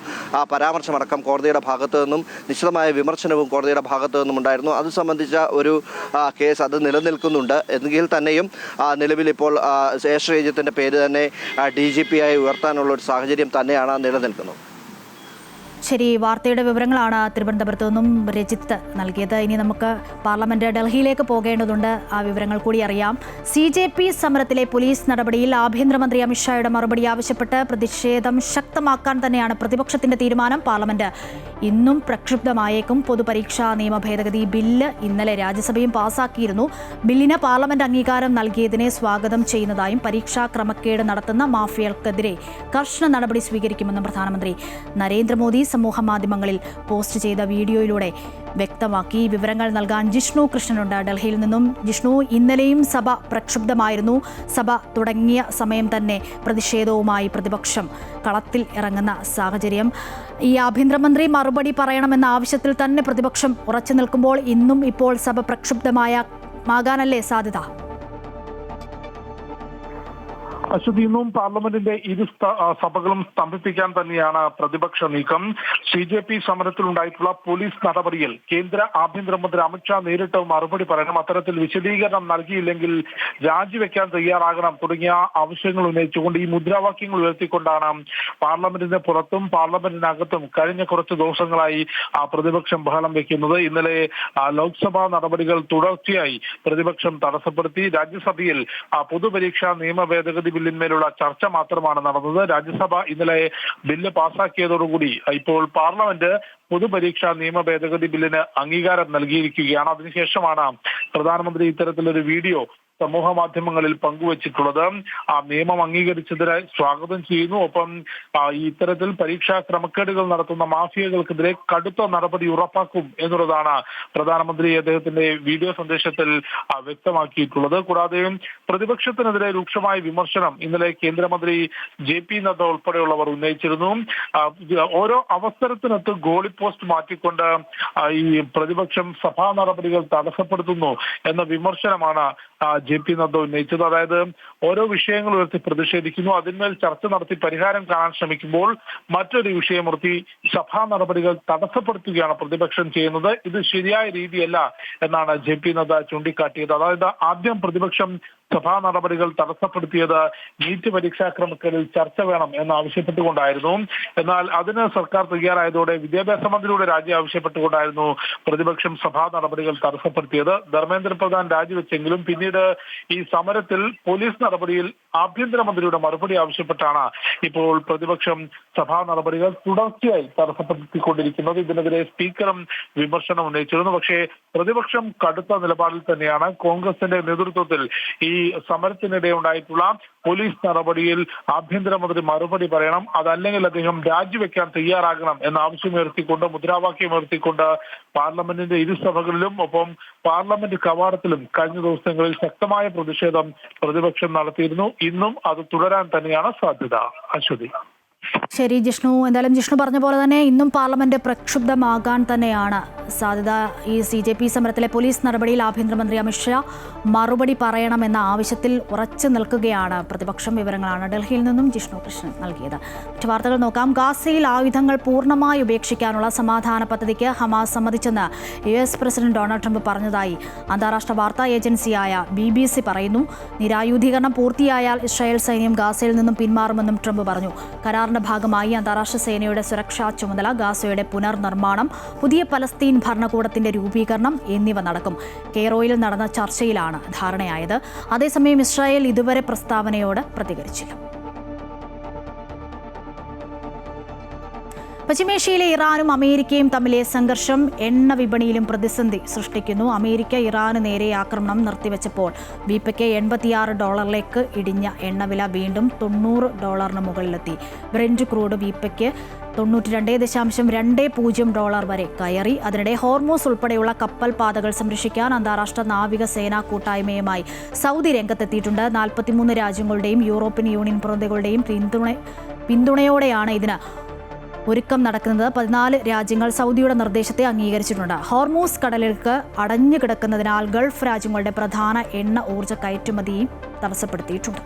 പരാമർശമടക്കം കോടതിയുടെ ഭാഗത്തു നിന്നും നിശിതമായ വിമർശനവും കോടതിയുടെ ഭാഗത്തു നിന്നും ഉണ്ടായിരുന്നു. അത് സംബന്ധിച്ച ഒരു കേസ് അത് നിലനിൽക്കുന്നുണ്ട്. എങ്കിൽ തന്നെയും നിലവിലിപ്പോൾ എസ് ശ്രീജിത്തിൻ്റെ പേര് തന്നെ DGP ആയി ഉയർത്താനുള്ള ഒരു സാഹചര്യം തന്നെയാണ് നിലനിൽക്കുന്നത്. ശരി, വാർത്തയുടെ വിവരങ്ങളാണ് തിരുവനന്തപുരത്തു നിന്നും രജിത്ത് നൽകിയത്. ഇനി നമുക്ക് പാർലമെന്റ് ഡൽഹിയിലേക്ക് പോകേണ്ടതുണ്ട്. ആ വിവരങ്ങൾ കൂടി അറിയാം. CJP സമരത്തിലെ പോലീസ് നടപടിയിൽ ആഭ്യന്തരമന്ത്രി അമിത്ഷായുടെ മറുപടി ആവശ്യപ്പെട്ട് പ്രതിഷേധം ശക്തമാക്കാൻ തന്നെയാണ് പ്രതിപക്ഷത്തിന്റെ തീരുമാനം. പാർലമെന്റ് ഇന്നും പ്രക്ഷുബ്ധമായേക്കും. പൊതുപരീക്ഷാ നിയമ ഭേദഗതി ബില്ല് ഇന്നലെ രാജ്യസഭയും പാസാക്കിയിരുന്നു. ബില്ലിന് പാർലമെന്റ് അംഗീകാരം നൽകിയതിനെ സ്വാഗതം ചെയ്യുന്നതായും പരീക്ഷാ ക്രമക്കേട് നടത്തുന്ന മാഫിയകൾക്കെതിരെ കർശന നടപടി സ്വീകരിക്കുമെന്നും പ്രധാനമന്ത്രി നരേന്ദ്രമോദി സമൂഹ മാധ്യമങ്ങളിൽ പോസ്റ്റ് ചെയ്ത വീഡിയോയിലൂടെ വ്യക്തമാക്കി. വിവരങ്ങൾ നൽകാൻ ജിഷ്ണു കൃഷ്ണനുണ്ട് ഡൽഹിയിൽ നിന്നും. ജിഷ്ണു, ഇന്നലെയും സഭ പ്രക്ഷുബ്ധമായിരുന്നു. സഭ തുടങ്ങിയ സമയം തന്നെ പ്രതിഷേധവുമായി പ്രതിപക്ഷം കളത്തിൽ ഇറങ്ങുന്ന സാഹചര്യം. ഈ ആഭ്യന്തരമന്ത്രി മറുപടി പറയണമെന്ന ആവശ്യത്തിൽ തന്നെ പ്രതിപക്ഷം ഉറച്ചു നിൽക്കുമ്പോൾ ഇന്നും ഇപ്പോൾ സഭ പ്രക്ഷുബ്ധമാകാനല്ലേ സാധ്യത? അശ്വതി, ഇന്നും പാർലമെന്റിന്റെ ഇരു സഭകളും സ്തംഭിപ്പിക്കാൻ തന്നെയാണ് പ്രതിപക്ഷ നീക്കം. CJP സമരത്തിലുണ്ടായിട്ടുള്ള പോലീസ് നടപടിയിൽ കേന്ദ്ര ആഭ്യന്തരമന്ത്രി അമിത്ഷാ നേരിട്ട് മറുപടി പറയണം, അത്തരത്തിൽ വിശദീകരണം നൽകിയില്ലെങ്കിൽ രാജിവെക്കാൻ തയ്യാറാകണം തുടങ്ങിയ ആവശ്യങ്ങൾ ഉന്നയിച്ചുകൊണ്ട് ഈ മുദ്രാവാക്യങ്ങൾ ഉയർത്തിക്കൊണ്ടാണ് പാർലമെന്റിന് പുറത്തും പാർലമെന്റിനകത്തും കഴിഞ്ഞ കുറച്ച് ദിവസങ്ങളായി പ്രതിപക്ഷം ബഹളം വെക്കുന്നത്. ഇന്നലെ ലോക്സഭാ നടപടികൾ തുടർച്ചയായി പ്രതിപക്ഷം തടസ്സപ്പെടുത്തി. രാജ്യസഭയിൽ പൊതുപരീക്ഷാ നിയമ ഭേദഗതി ബില്ലിന്മേലുള്ള ചർച്ച മാത്രമാണ് നടന്നത്. രാജ്യസഭ ഇന്നലെ ബില്ല് പാസാക്കിയതോടുകൂടി ഇപ്പോൾ പാർലമെന്റ് പൊതുപരീക്ഷാ നിയമ ഭേദഗതി ബില്ലിന് അംഗീകാരം നൽകിയിരിക്കുകയാണ്. അതിനുശേഷമാണ് പ്രധാനമന്ത്രി ഇത്തരത്തിലൊരു വീഡിയോ സമൂഹ മാധ്യമങ്ങളിൽ പങ്കുവച്ചിട്ടുള്ളത്. ആ നിയമം അംഗീകരിച്ചതിനെ സ്വാഗതം ചെയ്യുന്നു. ഒപ്പം ഇത്തരത്തിൽ പരീക്ഷാ ക്രമക്കേടുകൾ നടത്തുന്ന മാഫിയകൾക്കെതിരെ കടുത്ത നടപടി ഉറപ്പാക്കും എന്നുള്ളതാണ് പ്രധാനമന്ത്രി അദ്ദേഹത്തിന്റെ വീഡിയോ സന്ദേശത്തിൽ വ്യക്തമാക്കിയിട്ടുള്ളത്. കൂടാതെ പ്രതിപക്ഷത്തിനെതിരെ രൂക്ഷമായ വിമർശനം ഇന്നലെ കേന്ദ്രമന്ത്രി JP നദ്ദ ഉൾപ്പെടെയുള്ളവർ ഉന്നയിച്ചിരുന്നു. ഓരോ അവസരത്തിനകത്ത് ഗോളി പോസ്റ്റ് മാറ്റിക്കൊണ്ട് ഈ പ്രതിപക്ഷം സഭാ നടപടികൾ തടസ്സപ്പെടുത്തുന്നു എന്ന വിമർശനമാണ് JP നദ്ദ ഉന്നയിച്ചത്. അതായത് ഓരോ വിഷയങ്ങൾ ഉയർത്തി പ്രതിഷേധിക്കുന്നു, അതിന്മേൽ ചർച്ച നടത്തി പരിഹാരം കാണാൻ ശ്രമിക്കുമ്പോൾ മറ്റൊരു വിഷയമുയർത്തി സഭാ നടപടികൾ തടസ്സപ്പെടുത്തുകയാണ് പ്രതിപക്ഷം ചെയ്യുന്നത്. ഇത് ശരിയായ രീതിയല്ല എന്നാണ് JP നദ്ദ ചൂണ്ടിക്കാട്ടിയത്. അതായത് ആദ്യം പ്രതിപക്ഷം സഭാ നടപടികൾ തടസ്സപ്പെടുത്തിയത് നീറ്റ് പരീക്ഷാ ക്രമക്കേടിൽ ചർച്ച വേണം എന്നാവശ്യപ്പെട്ടുകൊണ്ടായിരുന്നു. എന്നാൽ അതിന് സർക്കാർ തയ്യാറായതോടെ വിദ്യാഭ്യാസ മന്ത്രിയുടെ രാജി ആവശ്യപ്പെട്ടുകൊണ്ടായിരുന്നു പ്രതിപക്ഷം സഭാ നടപടികൾ തടസ്സപ്പെടുത്തിയത്. ധർമ്മേന്ദ്ര പ്രധാൻ രാജിവെച്ചെങ്കിലും പിന്നീട് ഈ സമരത്തിൽ പോലീസ് നടപടിയിൽ ആഭ്യന്തരമന്ത്രിയുടെ മറുപടി ആവശ്യപ്പെട്ടാണ് ഇപ്പോൾ പ്രതിപക്ഷം സഭാ നടപടികൾ തുടർച്ചയായി തടസ്സപ്പെടുത്തിക്കൊണ്ടിരിക്കുന്നത്. ഇതിനെതിരെ സ്പീക്കറും വിമർശനം ഉന്നയിച്ചിരുന്നു. പക്ഷേ പ്രതിപക്ഷം കടുത്ത നിലപാടിൽ തന്നെയാണ്. കോൺഗ്രസിന്റെ നേതൃത്വത്തിൽ ഈ സമരത്തിനിടെ ഉണ്ടായിട്ടുള്ള പോലീസ് നടപടിയിൽ ആഭ്യന്തരമന്ത്രി മറുപടി പറയണം, അതല്ലെങ്കിൽ അദ്ദേഹം രാജിവെക്കാൻ തയ്യാറാകണം എന്ന ആവശ്യമുയർത്തിക്കൊണ്ട് മുദ്രാവാക്യം ഉയർത്തിക്കൊണ്ട് പാർലമെന്റിന്റെ ഇരുസഭകളിലും ഒപ്പം പാർലമെന്റ് കവാടത്തിലും കഴിഞ്ഞ ദിവസങ്ങളിൽ ശക്തമായ പ്രതിഷേധം പ്രതിപക്ഷം നടത്തിയിരുന്നു. ഇന്നും അത് തുടരാൻ തന്നെയാണ് സാധ്യത. അശ്വതി. ശരി ജിഷ്ണു, എന്തായാലും ജിഷ്ണു പറഞ്ഞ പോലെ തന്നെ ഇന്നും പാർലമെന്റ് പ്രക്ഷുബ്ധമാകാൻ തന്നെയാണ് സാധ്യത. ഈ CJP സമരത്തിലെ പോലീസ് നടപടിയിൽ ആഭ്യന്തരമന്ത്രി അമിത്ഷാ മറുപടി പറയണമെന്ന ആവശ്യത്തിൽ ഉറച്ചു നിൽക്കുകയാണ് പ്രതിപക്ഷം. വിവരങ്ങളാണ് ഡൽഹിയിൽ നിന്നും ജിഷ്ണു കൃഷ്ണൻ നൽകിയത്. മറ്റു വാർത്തകൾ നോക്കാം. ഗാസയിൽ ആയുധങ്ങൾ പൂർണ്ണമായി ഉപേക്ഷിക്കാനുള്ള സമാധാന പദ്ധതിക്ക് ഹമാസ് സമ്മതിച്ചെന്ന് US പ്രസിഡന്റ് ഡൊണാൾഡ് ട്രംപ് പറഞ്ഞതായി അന്താരാഷ്ട്ര വാർത്താ ഏജൻസിയായ BBC പറയുന്നു. നിരായുധീകരണം പൂർത്തിയായാൽ ഇസ്രായേൽ സൈന്യം ഗാസയിൽ നിന്നും പിന്മാറുമെന്നും ട്രംപ് പറഞ്ഞു. കരാറിന്റെ യുദ്ധത്തിന്റെ ഭാഗമായി അന്താരാഷ്ട്ര സേനയുടെ സുരക്ഷാ ചുമതല, ഗാസയുടെ പുനർനിർമ്മാണം, പുതിയ പലസ്തീൻ ഭരണകൂടത്തിന്റെ രൂപീകരണം എന്നിവ നടക്കും. കെയ്റോയിൽ നടന്ന ചർച്ചയിലാണ് ധാരണയായത്. അതേസമയം ഇസ്രായേൽ ഇതുവരെ പ്രസ്താവനയോട് പ്രതികരിച്ചില്ല. പശ്ചിമേഷ്യയിലെ ഇറാനും അമേരിക്കയും തമ്മിലെ സംഘർഷം എണ്ണ വിപണിയിലും പ്രതിസന്ധി സൃഷ്ടിക്കുന്നു. അമേരിക്ക ഇറാന് നേരെ ആക്രമണം നിർത്തിവെച്ചപ്പോൾ വീപ്പയ്ക്ക് $86 ഇടിഞ്ഞ എണ്ണവില വീണ്ടും $90 മുകളിലെത്തി. ബ്രെന്റ് ക്രൂഡ് വീപ്പയ്ക്ക് $92.20 വരെ കയറി. അതിനിടെ ഹോർമൂസ് ഉൾപ്പെടെയുള്ള കപ്പൽ പാതകൾ സംരക്ഷിക്കാൻ അന്താരാഷ്ട്ര നാവിക സേനാ കൂട്ടായ്മയുമായി സൗദി രംഗത്തെത്തിയിട്ടുണ്ട്. 43 രാജ്യങ്ങളുടെയും യൂറോപ്യൻ യൂണിയൻ പ്രതിനിധികളുടെയും പിന്തുണയോടെയാണ് ഇതിന് ഒരുക്കം നടക്കുന്നത്. 14 രാജ്യങ്ങൾ സൗദിയുടെ നിർദ്ദേശത്തെ അംഗീകരിച്ചിട്ടുണ്ട്. ഹോർമൂസ് കടലിലേക്ക് അടഞ്ഞു കിടക്കുന്നതിനാൽ ഗൾഫ് രാജ്യങ്ങളുടെ പ്രധാന എണ്ണ ഊർജ്ജ കയറ്റുമതിയും തടസ്സപ്പെടുത്തിയിട്ടുണ്ട്.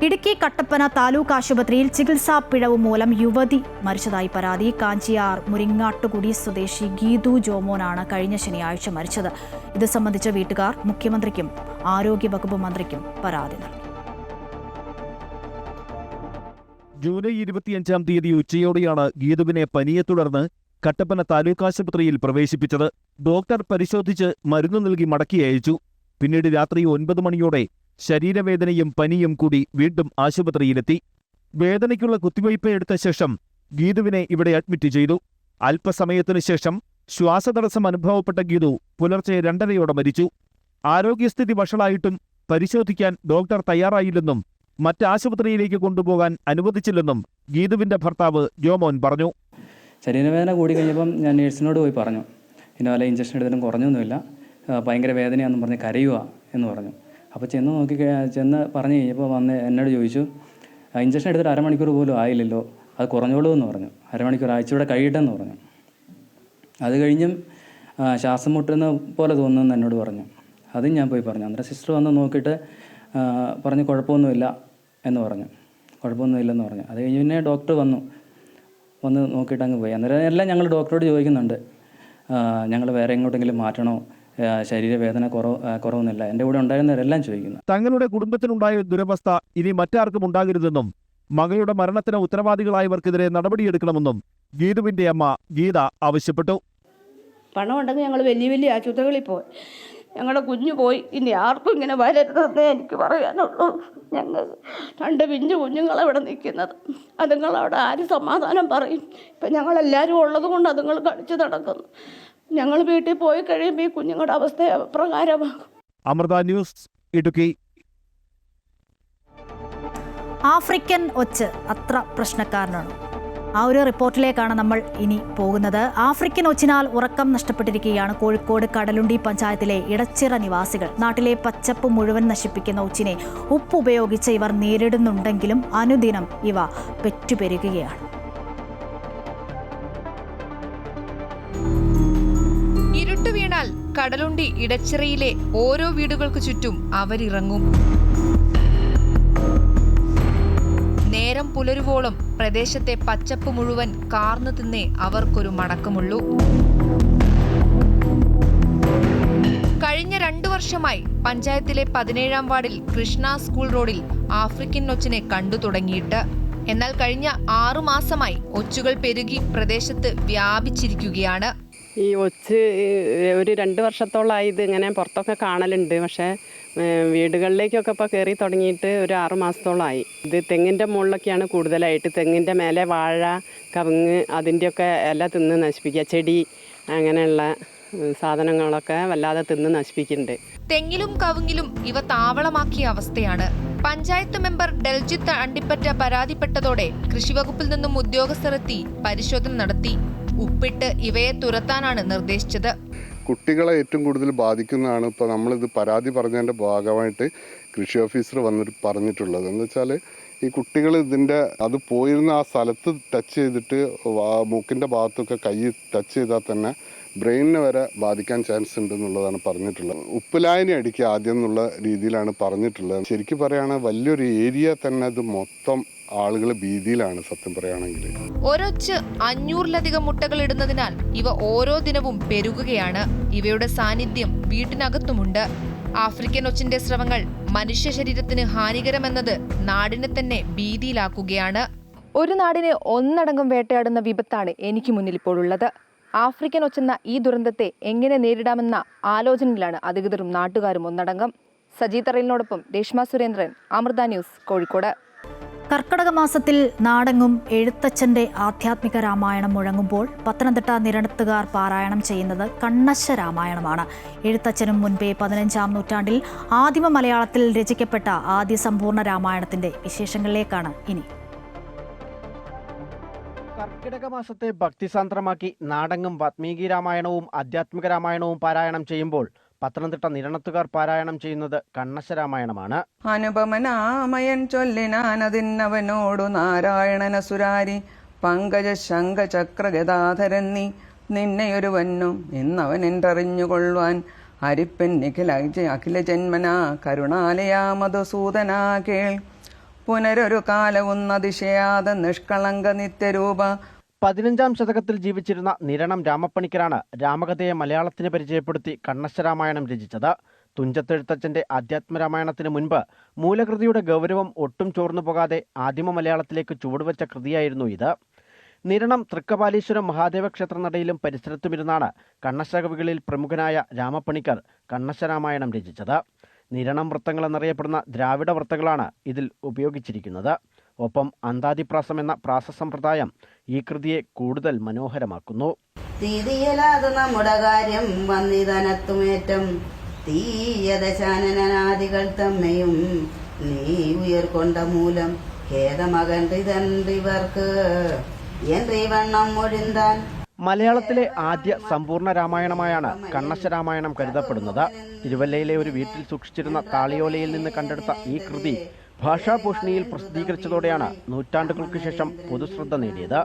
ഇടുക്കി കട്ടപ്പന താലൂക്ക് ആശുപത്രിയിൽ ചികിത്സാ പിഴവ് മൂലം യുവതി മരിച്ചതായി പരാതി. കാഞ്ചിയാർ മുരിങ്ങാട്ടുകുടി സ്വദേശി ഗീതു ജോമോനാണ് കഴിഞ്ഞ ശനിയാഴ്ച മരിച്ചത്. ഇത് സംബന്ധിച്ച് വീട്ടുകാർ മുഖ്യമന്ത്രിക്കും ആരോഗ്യവകുപ്പ് മന്ത്രിക്കും പരാതി നൽകി. ജൂലൈ 25-ാം തീയതി ഉച്ചയോടെയാണ് ഗീതുവിനെ പനിയെ തുടർന്ന് കട്ടപ്പന താലൂക്ക് ആശുപത്രിയിൽ പ്രവേശിപ്പിച്ചത്. ഡോക്ടർ പരിശോധിച്ച് മരുന്ന് നൽകി മടക്കി അയച്ചു. പിന്നീട് രാത്രി 9 മണിയോടെ ശരീരവേദനയും പനിയും കൂടി വീണ്ടും ആശുപത്രിയിലെത്തി. വേദനയ്ക്കുള്ള കുത്തിവയ്പ് എടുത്ത ശേഷം ഗീതുവിനെ ഇവിടെ അഡ്മിറ്റ് ചെയ്തു. അല്പസമയത്തിനു ശേഷം ശ്വാസതടസ്സം അനുഭവപ്പെട്ട ഗീതു പുലർച്ചെ 2:30 മരിച്ചു. ആരോഗ്യസ്ഥിതി വഷളായിട്ടും പരിശോധിക്കാൻ ഡോക്ടർ തയ്യാറായില്ലെന്നും മറ്റാശുപത്രിയിലേക്ക് കൊണ്ടുപോകാൻ അനുവദിച്ചില്ലെന്നും ഗീതുവിന്റെ ഭർത്താവ് ജോമോൻ പറഞ്ഞു. ശരീരവേദന കൂടി കഴിഞ്ഞപ്പം ഞാൻ നേഴ്സിനോട് പോയി പറഞ്ഞു, പിന്നെ വല്ല ഇഞ്ചക്ഷൻ എടുത്തിട്ടും കുറഞ്ഞൊന്നുമില്ല, ഭയങ്കര വേദനയാണെന്ന് പറഞ്ഞ് കരയുക എന്ന് പറഞ്ഞു. അപ്പോൾ ചെന്ന് പറഞ്ഞു കഴിഞ്ഞപ്പോൾ എന്നോട് ചോദിച്ചു, ഇഞ്ചക്ഷൻ എടുത്തിട്ട് 1/2 മണിക്കൂർ പോലും ആയില്ലല്ലോ, അത് കുറഞ്ഞോളൂ എന്ന് പറഞ്ഞു. 1/2 മണിക്കൂർ ആഴ്ചയുടെ കഴിയട്ടെന്ന് പറഞ്ഞു. അത് കഴിഞ്ഞും ശ്വാസം മുട്ടുന്ന പോലെ തോന്നുന്നു എന്നോട് പറഞ്ഞു. അതും ഞാൻ പോയി പറഞ്ഞു. അന്നേരം സിസ്റ്റർ വന്ന് നോക്കിയിട്ട് പറഞ്ഞു കുഴപ്പമൊന്നുമില്ല എന്ന് പറഞ്ഞു. കുഴപ്പമൊന്നുമില്ലെന്ന് പറഞ്ഞു. അത് കഴിഞ്ഞ് പിന്നെ ഡോക്ടർ വന്ന് നോക്കിയിട്ട് അങ്ങ് പോയി. അന്നേരം എല്ലാം ഞങ്ങൾ ഡോക്ടറോട് ചോദിക്കുന്നുണ്ട്, ഞങ്ങൾ വേറെ എങ്ങോട്ടെങ്കിലും മാറ്റണോ, ശരീരവേദന കുറവൊന്നുമില്ല, എൻ്റെ കൂടെ ഉണ്ടായിരുന്നവരെല്ലാം ചോദിക്കുന്നു. തങ്ങളുടെ കുടുംബത്തിനുണ്ടായ ദുരവസ്ഥ ഇനി മറ്റാർക്കും ഉണ്ടാകരുതെന്നും മകളുടെ മരണത്തിന് ഉത്തരവാദികളായവർക്കെതിരെ നടപടിയെടുക്കണമെന്നും ഗീതുവിന്റെ അമ്മ ഗീത ആവശ്യപ്പെട്ടു. പണം ഉണ്ടെങ്കിൽ ഞങ്ങൾ വലിയ ആശുപത്രികളിൽ പോയി, ഞങ്ങളുടെ കുഞ്ഞു പോയി, ഇനി ആർക്കും ഇങ്ങനെ വരരുതെന്നേ എനിക്ക് പറയാനുള്ളൂ. ഞങ്ങൾ 2 പിഞ്ചു കുഞ്ഞുങ്ങളവിടെ നിൽക്കുന്നത്, അതുങ്ങളവിടെ ആര് സമാധാനം പറയും? ഇപ്പം ഞങ്ങളെല്ലാവരും ഉള്ളത് കൊണ്ട് അതുങ്ങൾ കളിച്ച് നടക്കുന്നു. ഞങ്ങൾ വീട്ടിൽ പോയി കഴിയുമ്പോൾ ഈ കുഞ്ഞുങ്ങളുടെ അവസ്ഥ പ്രകാരമാകും. അമൃത ന്യൂസ്, ഇടുക്കി. ആഫ്രിക്കൻ ഒച്ച് അത്ര പ്രശ്നക്കാരനാണ്. ആ ഒരു റിപ്പോർട്ടിലേക്കാണ് നമ്മൾ ഇനി പോകുന്നത്. ആഫ്രിക്കൻ ഒച്ചിനാൽ ഉറക്കം നഷ്ടപ്പെട്ടിരിക്കുകയാണ് കോഴിക്കോട് കടലുണ്ടി പഞ്ചായത്തിലെ ഇടച്ചിറ നിവാസികൾ. നാട്ടിലെ പച്ചപ്പ് മുഴുവൻ നശിപ്പിക്കുന്ന ഒച്ചിനെ ഉപ്പ് ഉപയോഗിച്ച് ഇവർ നേരിടുന്നുണ്ടെങ്കിലും അനുദിനം ഇവ പെറ്റുപെരുകുകയാണ്. ഇരുട്ട് വീണാൽ കടലുണ്ടി ഇടച്ചിറയിലെ ഓരോ വീടുകൾക്ക് ചുറ്റും അവരിറങ്ങും. നേരം പുലരുവോളം പ്രദേശത്തെ പച്ചപ്പ് മുഴുവൻ കാർന്നു തിന്നേ അവർക്കൊരു മടക്കമുള്ളൂ. കഴിഞ്ഞ 2 വർഷമായി പഞ്ചായത്തിലെ 17-ാം വാർഡിൽ കൃഷ്ണ സ്കൂൾ റോഡിൽ ആഫ്രിക്കൻ ഒച്ചിനെ കണ്ടു തുടങ്ങിയിട്ട്. എന്നാൽ കഴിഞ്ഞ 6 മാസമായി ഒച്ചുകൾ പെരുകി പ്രദേശത്ത് വ്യാപിച്ചിരിക്കുകയാണ്. ഈ ഒച്ച് ഒരു 2 വർഷത്തോളമായി ഇത് ഇങ്ങനെ പുറത്തൊക്കെ കാണലുണ്ട്. പക്ഷേ വീടുകളിലേക്കൊക്കെ ഇപ്പോൾ കയറി തുടങ്ങിയിട്ട് ഒരു 6 മാസത്തോളമായി. ഇത് തെങ്ങിൻ്റെ മുകളിലൊക്കെയാണ് കൂടുതലായിട്ട്. തെങ്ങിൻ്റെ മേലെ വാഴ, കവുങ്ങ് അതിൻ്റെയൊക്കെ ഇല തിന്ന് നശിപ്പിക്കുക. ചെടി അങ്ങനെയുള്ള സാധനങ്ങളൊക്കെ വല്ലാതെ തിന്ന് നശിപ്പിക്കുന്നുണ്ട്. തെങ്ങിലും കവുങ്ങിലും ഇവ താവളമാക്കിയ അവസ്ഥയാണ്. പഞ്ചായത്ത് മെമ്പർ ഡൽജിത്ത് അണ്ടിപ്പറ്റ പരാതിപ്പെട്ടതോടെ കൃഷിവകുപ്പിൽ നിന്നും ഉദ്യോഗസ്ഥർ എത്തി പരിശോധന നടത്തി. ഉപ്പിട്ട് ഇവയെ തുരത്താനാണ് നിർദ്ദേശിച്ചത്. കുട്ടികളെ ഏറ്റവും കൂടുതൽ ബാധിക്കുന്നതാണ് ഇപ്പോൾ നമ്മളിത് പരാതി പറഞ്ഞതിൻ്റെ ഭാഗമായിട്ട് കൃഷി ഓഫീസർ വന്നിട്ട് പറഞ്ഞിട്ടുള്ളത്. എന്ന് വെച്ചാൽ ഈ കുട്ടികൾ അത് പോയിരുന്ന ആ സ്ഥലത്ത് ടച്ച് ചെയ്തിട്ട് മൂക്കിൻ്റെ ഭാഗത്തൊക്കെ കൈ ടച്ച് ചെയ്താൽ തന്നെ ബ്രെയിനിനെ വരെ ബാധിക്കാൻ ചാൻസ് ഉണ്ടെന്നുള്ളതാണ് പറഞ്ഞിട്ടുള്ളത്. ഉപ്പിലായനി അടിക്കുക ആദ്യം എന്നുള്ള രീതിയിലാണ് പറഞ്ഞിട്ടുള്ളത്. ശരിക്കും പറയുകയാണെങ്കിൽ വലിയൊരു ഏരിയ തന്നെ അത് മൊത്തം ആളുകൾ ഭീതിയിലാണ് സത്യം പറയുകയാണെങ്കിൽ. ഒരൊച്ച് 500-ലധികം മുട്ടകൾ ഇടുന്നതിനാൽ ഇവ ഓരോ ദിനവും പെരുകുകയാണ്. ഇവയുടെ സാന്നിധ്യം വീട്ടിനകത്തുമുണ്ട്. ആഫ്രിക്കൻ ഒച്ചിന്റെ സ്രവങ്ങൾ മനുഷ്യ ശരീരത്തിന് ഹാനികരമെന്നത് നാടിനെ തന്നെ ഭീതിയിലാക്കുകയാണ്. ഒരു നാടിനെ ഒന്നടങ്കം വേട്ടയാടുന്ന വിപത്താണ് എനിക്ക് മുന്നിൽ ഇപ്പോഴുള്ളത്. ആഫ്രിക്കൻ ഒച്ചെന്ന ഈ ദുരന്തത്തെ എങ്ങനെ നേരിടാമെന്ന ആലോചനയിലാണ് അധികൃതരും നാട്ടുകാരും ഒന്നടങ്കം. സജി തറയിലിനോടൊപ്പം രേഷ്മ സുരേന്ദ്രൻ, അമൃത ന്യൂസ്, കോഴിക്കോട്. കർക്കടക മാസത്തിൽ നാടെങ്ങും എഴുത്തച്ഛൻ്റെ ആധ്യാത്മിക രാമായണം മുഴങ്ങുമ്പോൾ പത്തനംതിട്ട നിരണത്തുകാർ പാരായണം ചെയ്യുന്നത് കണ്ണശ്ശ രാമായണമാണ്. എഴുത്തച്ഛനും മുൻപേ 15-ാം നൂറ്റാണ്ടിൽ ആദിമ മലയാളത്തിൽ രചിക്കപ്പെട്ട ആദ്യ സമ്പൂർണ്ണ രാമായണത്തിൻ്റെ വിശേഷങ്ങളിലേക്കാണ് ഇനി. കർക്കിടക മാസത്തെ ഭക്തിസാന്ദ്രമാക്കി നാടെങ്ങും വാത്മീകി രാമായണവും ആധ്യാത്മിക രാമായണവും പാരായണം ചെയ്യുമ്പോൾ പത്തനംതിട്ട നിരണത്തുകാർ പാരായണം ചെയ്യുന്നത് കണ്ണശ്ശ രാമായണമാണ്. അനുപമനാമയൻ ചൊല്ലിനാനതിന്നവനോടു നാരായണനസുരാരി പങ്കജ ശംഖ ചക്ര ഗദാധരൻ നീ നിന്നെയൊരുവനും എന്നവൻ എന്തറിഞ്ഞുകൊള്ളുവാൻ അരിപ്പൻ അഖില ജന്മനാ കരുണാലയാ മധുസൂദനാ കേൾ പുനരൊരു കാലവും അതിശയാത നിഷ്കളങ്ക നിത്യരൂപ. 15-ാം ശതകത്തിൽ ജീവിച്ചിരുന്ന നിരണം രാമപ്പണിക്കരാണ് രാമകഥയെ മലയാളത്തിന് പരിചയപ്പെടുത്തി കണ്ണശ്ശ രാമായണം രചിച്ചത്. തുഞ്ചത്തെഴുത്തച്ഛൻ്റെ ആധ്യാത്മരാമായണത്തിന് മുൻപ് മൂലകൃതിയുടെ ഗൗരവം ഒട്ടും ചോർന്നു പോകാതെ ആദിമ മലയാളത്തിലേക്ക് ചുവടുവെച്ച കൃതിയായിരുന്നു ഇത്. നിരണം തൃക്കപാലീശ്വരം മഹാദേവ ക്ഷേത്രനടയിലും പരിസരത്തുമിരുന്നാണ് കണ്ണശ്ശ കവികളിൽ പ്രമുഖനായ രാമപ്പണിക്കർ കണ്ണശ്ശ രാമായണം രചിച്ചത്. നിരണം വൃത്തങ്ങൾ എന്നറിയപ്പെടുന്ന ദ്രാവിഡ വൃത്തങ്ങളാണ് ഇതിൽ ഉപയോഗിച്ചിരിക്കുന്നത്. ഒപ്പം അന്താതിപ്രാസം എന്ന പ്രാസസമ്പ്രദായം ഈ കൃതിയെ കൂടുതൽ മനോഹരമാക്കുന്നു. തീയലാതെ നമ്മുടെ കാര്യം വന്നിതനത്തുമേറ്റം തീയദശാനനാദികൾ തമ്മയും നീ ഉയർക്കൊണ്ട മൂലം ഖേദമകൻറിതൻറിവർക്ക് എൻറി വണ്ണം ഒഴിന്താൻ. മലയാളത്തിലെ ആദ്യ സമ്പൂർണ്ണ രാമായണമായാണ് കണ്ണശ്ശ രാമായണം കരുതപ്പെടുന്നത്. തിരുവല്ലയിലെ ഒരു വീട്ടിൽ സൂക്ഷിച്ചിരുന്ന താളിയോലയിൽ നിന്ന് കണ്ടെടുത്ത ഈ കൃതി ഭാഷാഭൂഷണിയിൽ പ്രസിദ്ധീകരിച്ചതോടെയാണ് നൂറ്റാണ്ടുകൾക്ക് ശേഷം പൊതുശ്രദ്ധ നേടിയത്.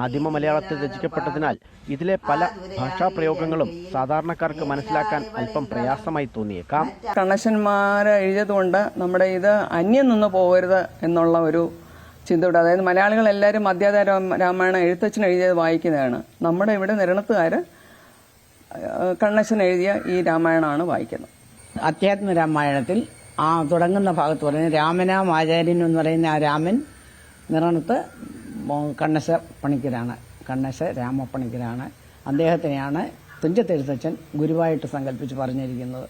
ആദിമ മലയാളത്തിൽ രചിക്കപ്പെട്ടതിനാൽ ഇതിലെ പല ഭാഷാപ്രയോഗങ്ങളും സാധാരണക്കാർക്ക് മനസ്സിലാക്കാൻ അല്പം പ്രയാസമായി തോന്നിയേക്കാം. കണ്ണശ്ശന്മാർ എഴുതിയതുകൊണ്ട് നമ്മുടെ ഇത് അന്യം നിന്ന് പോകരുത് എന്നുള്ള ഒരു ചിന്തയോടെ, അതായത് മലയാളികളെല്ലാവരും അധ്യാത്മ രാമായണം എഴുത്തച്ഛൻ എഴുതിയത് വായിക്കുന്നതാണ്. നമ്മുടെ ഇവിടെ നിരണത്തുകാർ കണ്ണശ്ശൻ എഴുതിയ ഈ രാമായണമാണ് വായിക്കുന്നത്. അധ്യാത്മ രാമായണത്തിൽ തുടങ്ങുന്ന ഭാഗത്ത് പറയുന്നത് രാമനാം ആചാര്യൻ എന്ന് പറയുന്ന ആ രാമൻ നിറണത്ത് കണ്ണശ്ശ പണിക്കരാണ്, കണ്ണശ്ശ രാമപ്പണിക്കരാണ്. അദ്ദേഹത്തിനെയാണ് തുഞ്ചത്തെഴുത്തച്ഛൻ ഗുരുവായിട്ട് സങ്കല്പിച്ച് പറഞ്ഞിരിക്കുന്നത്.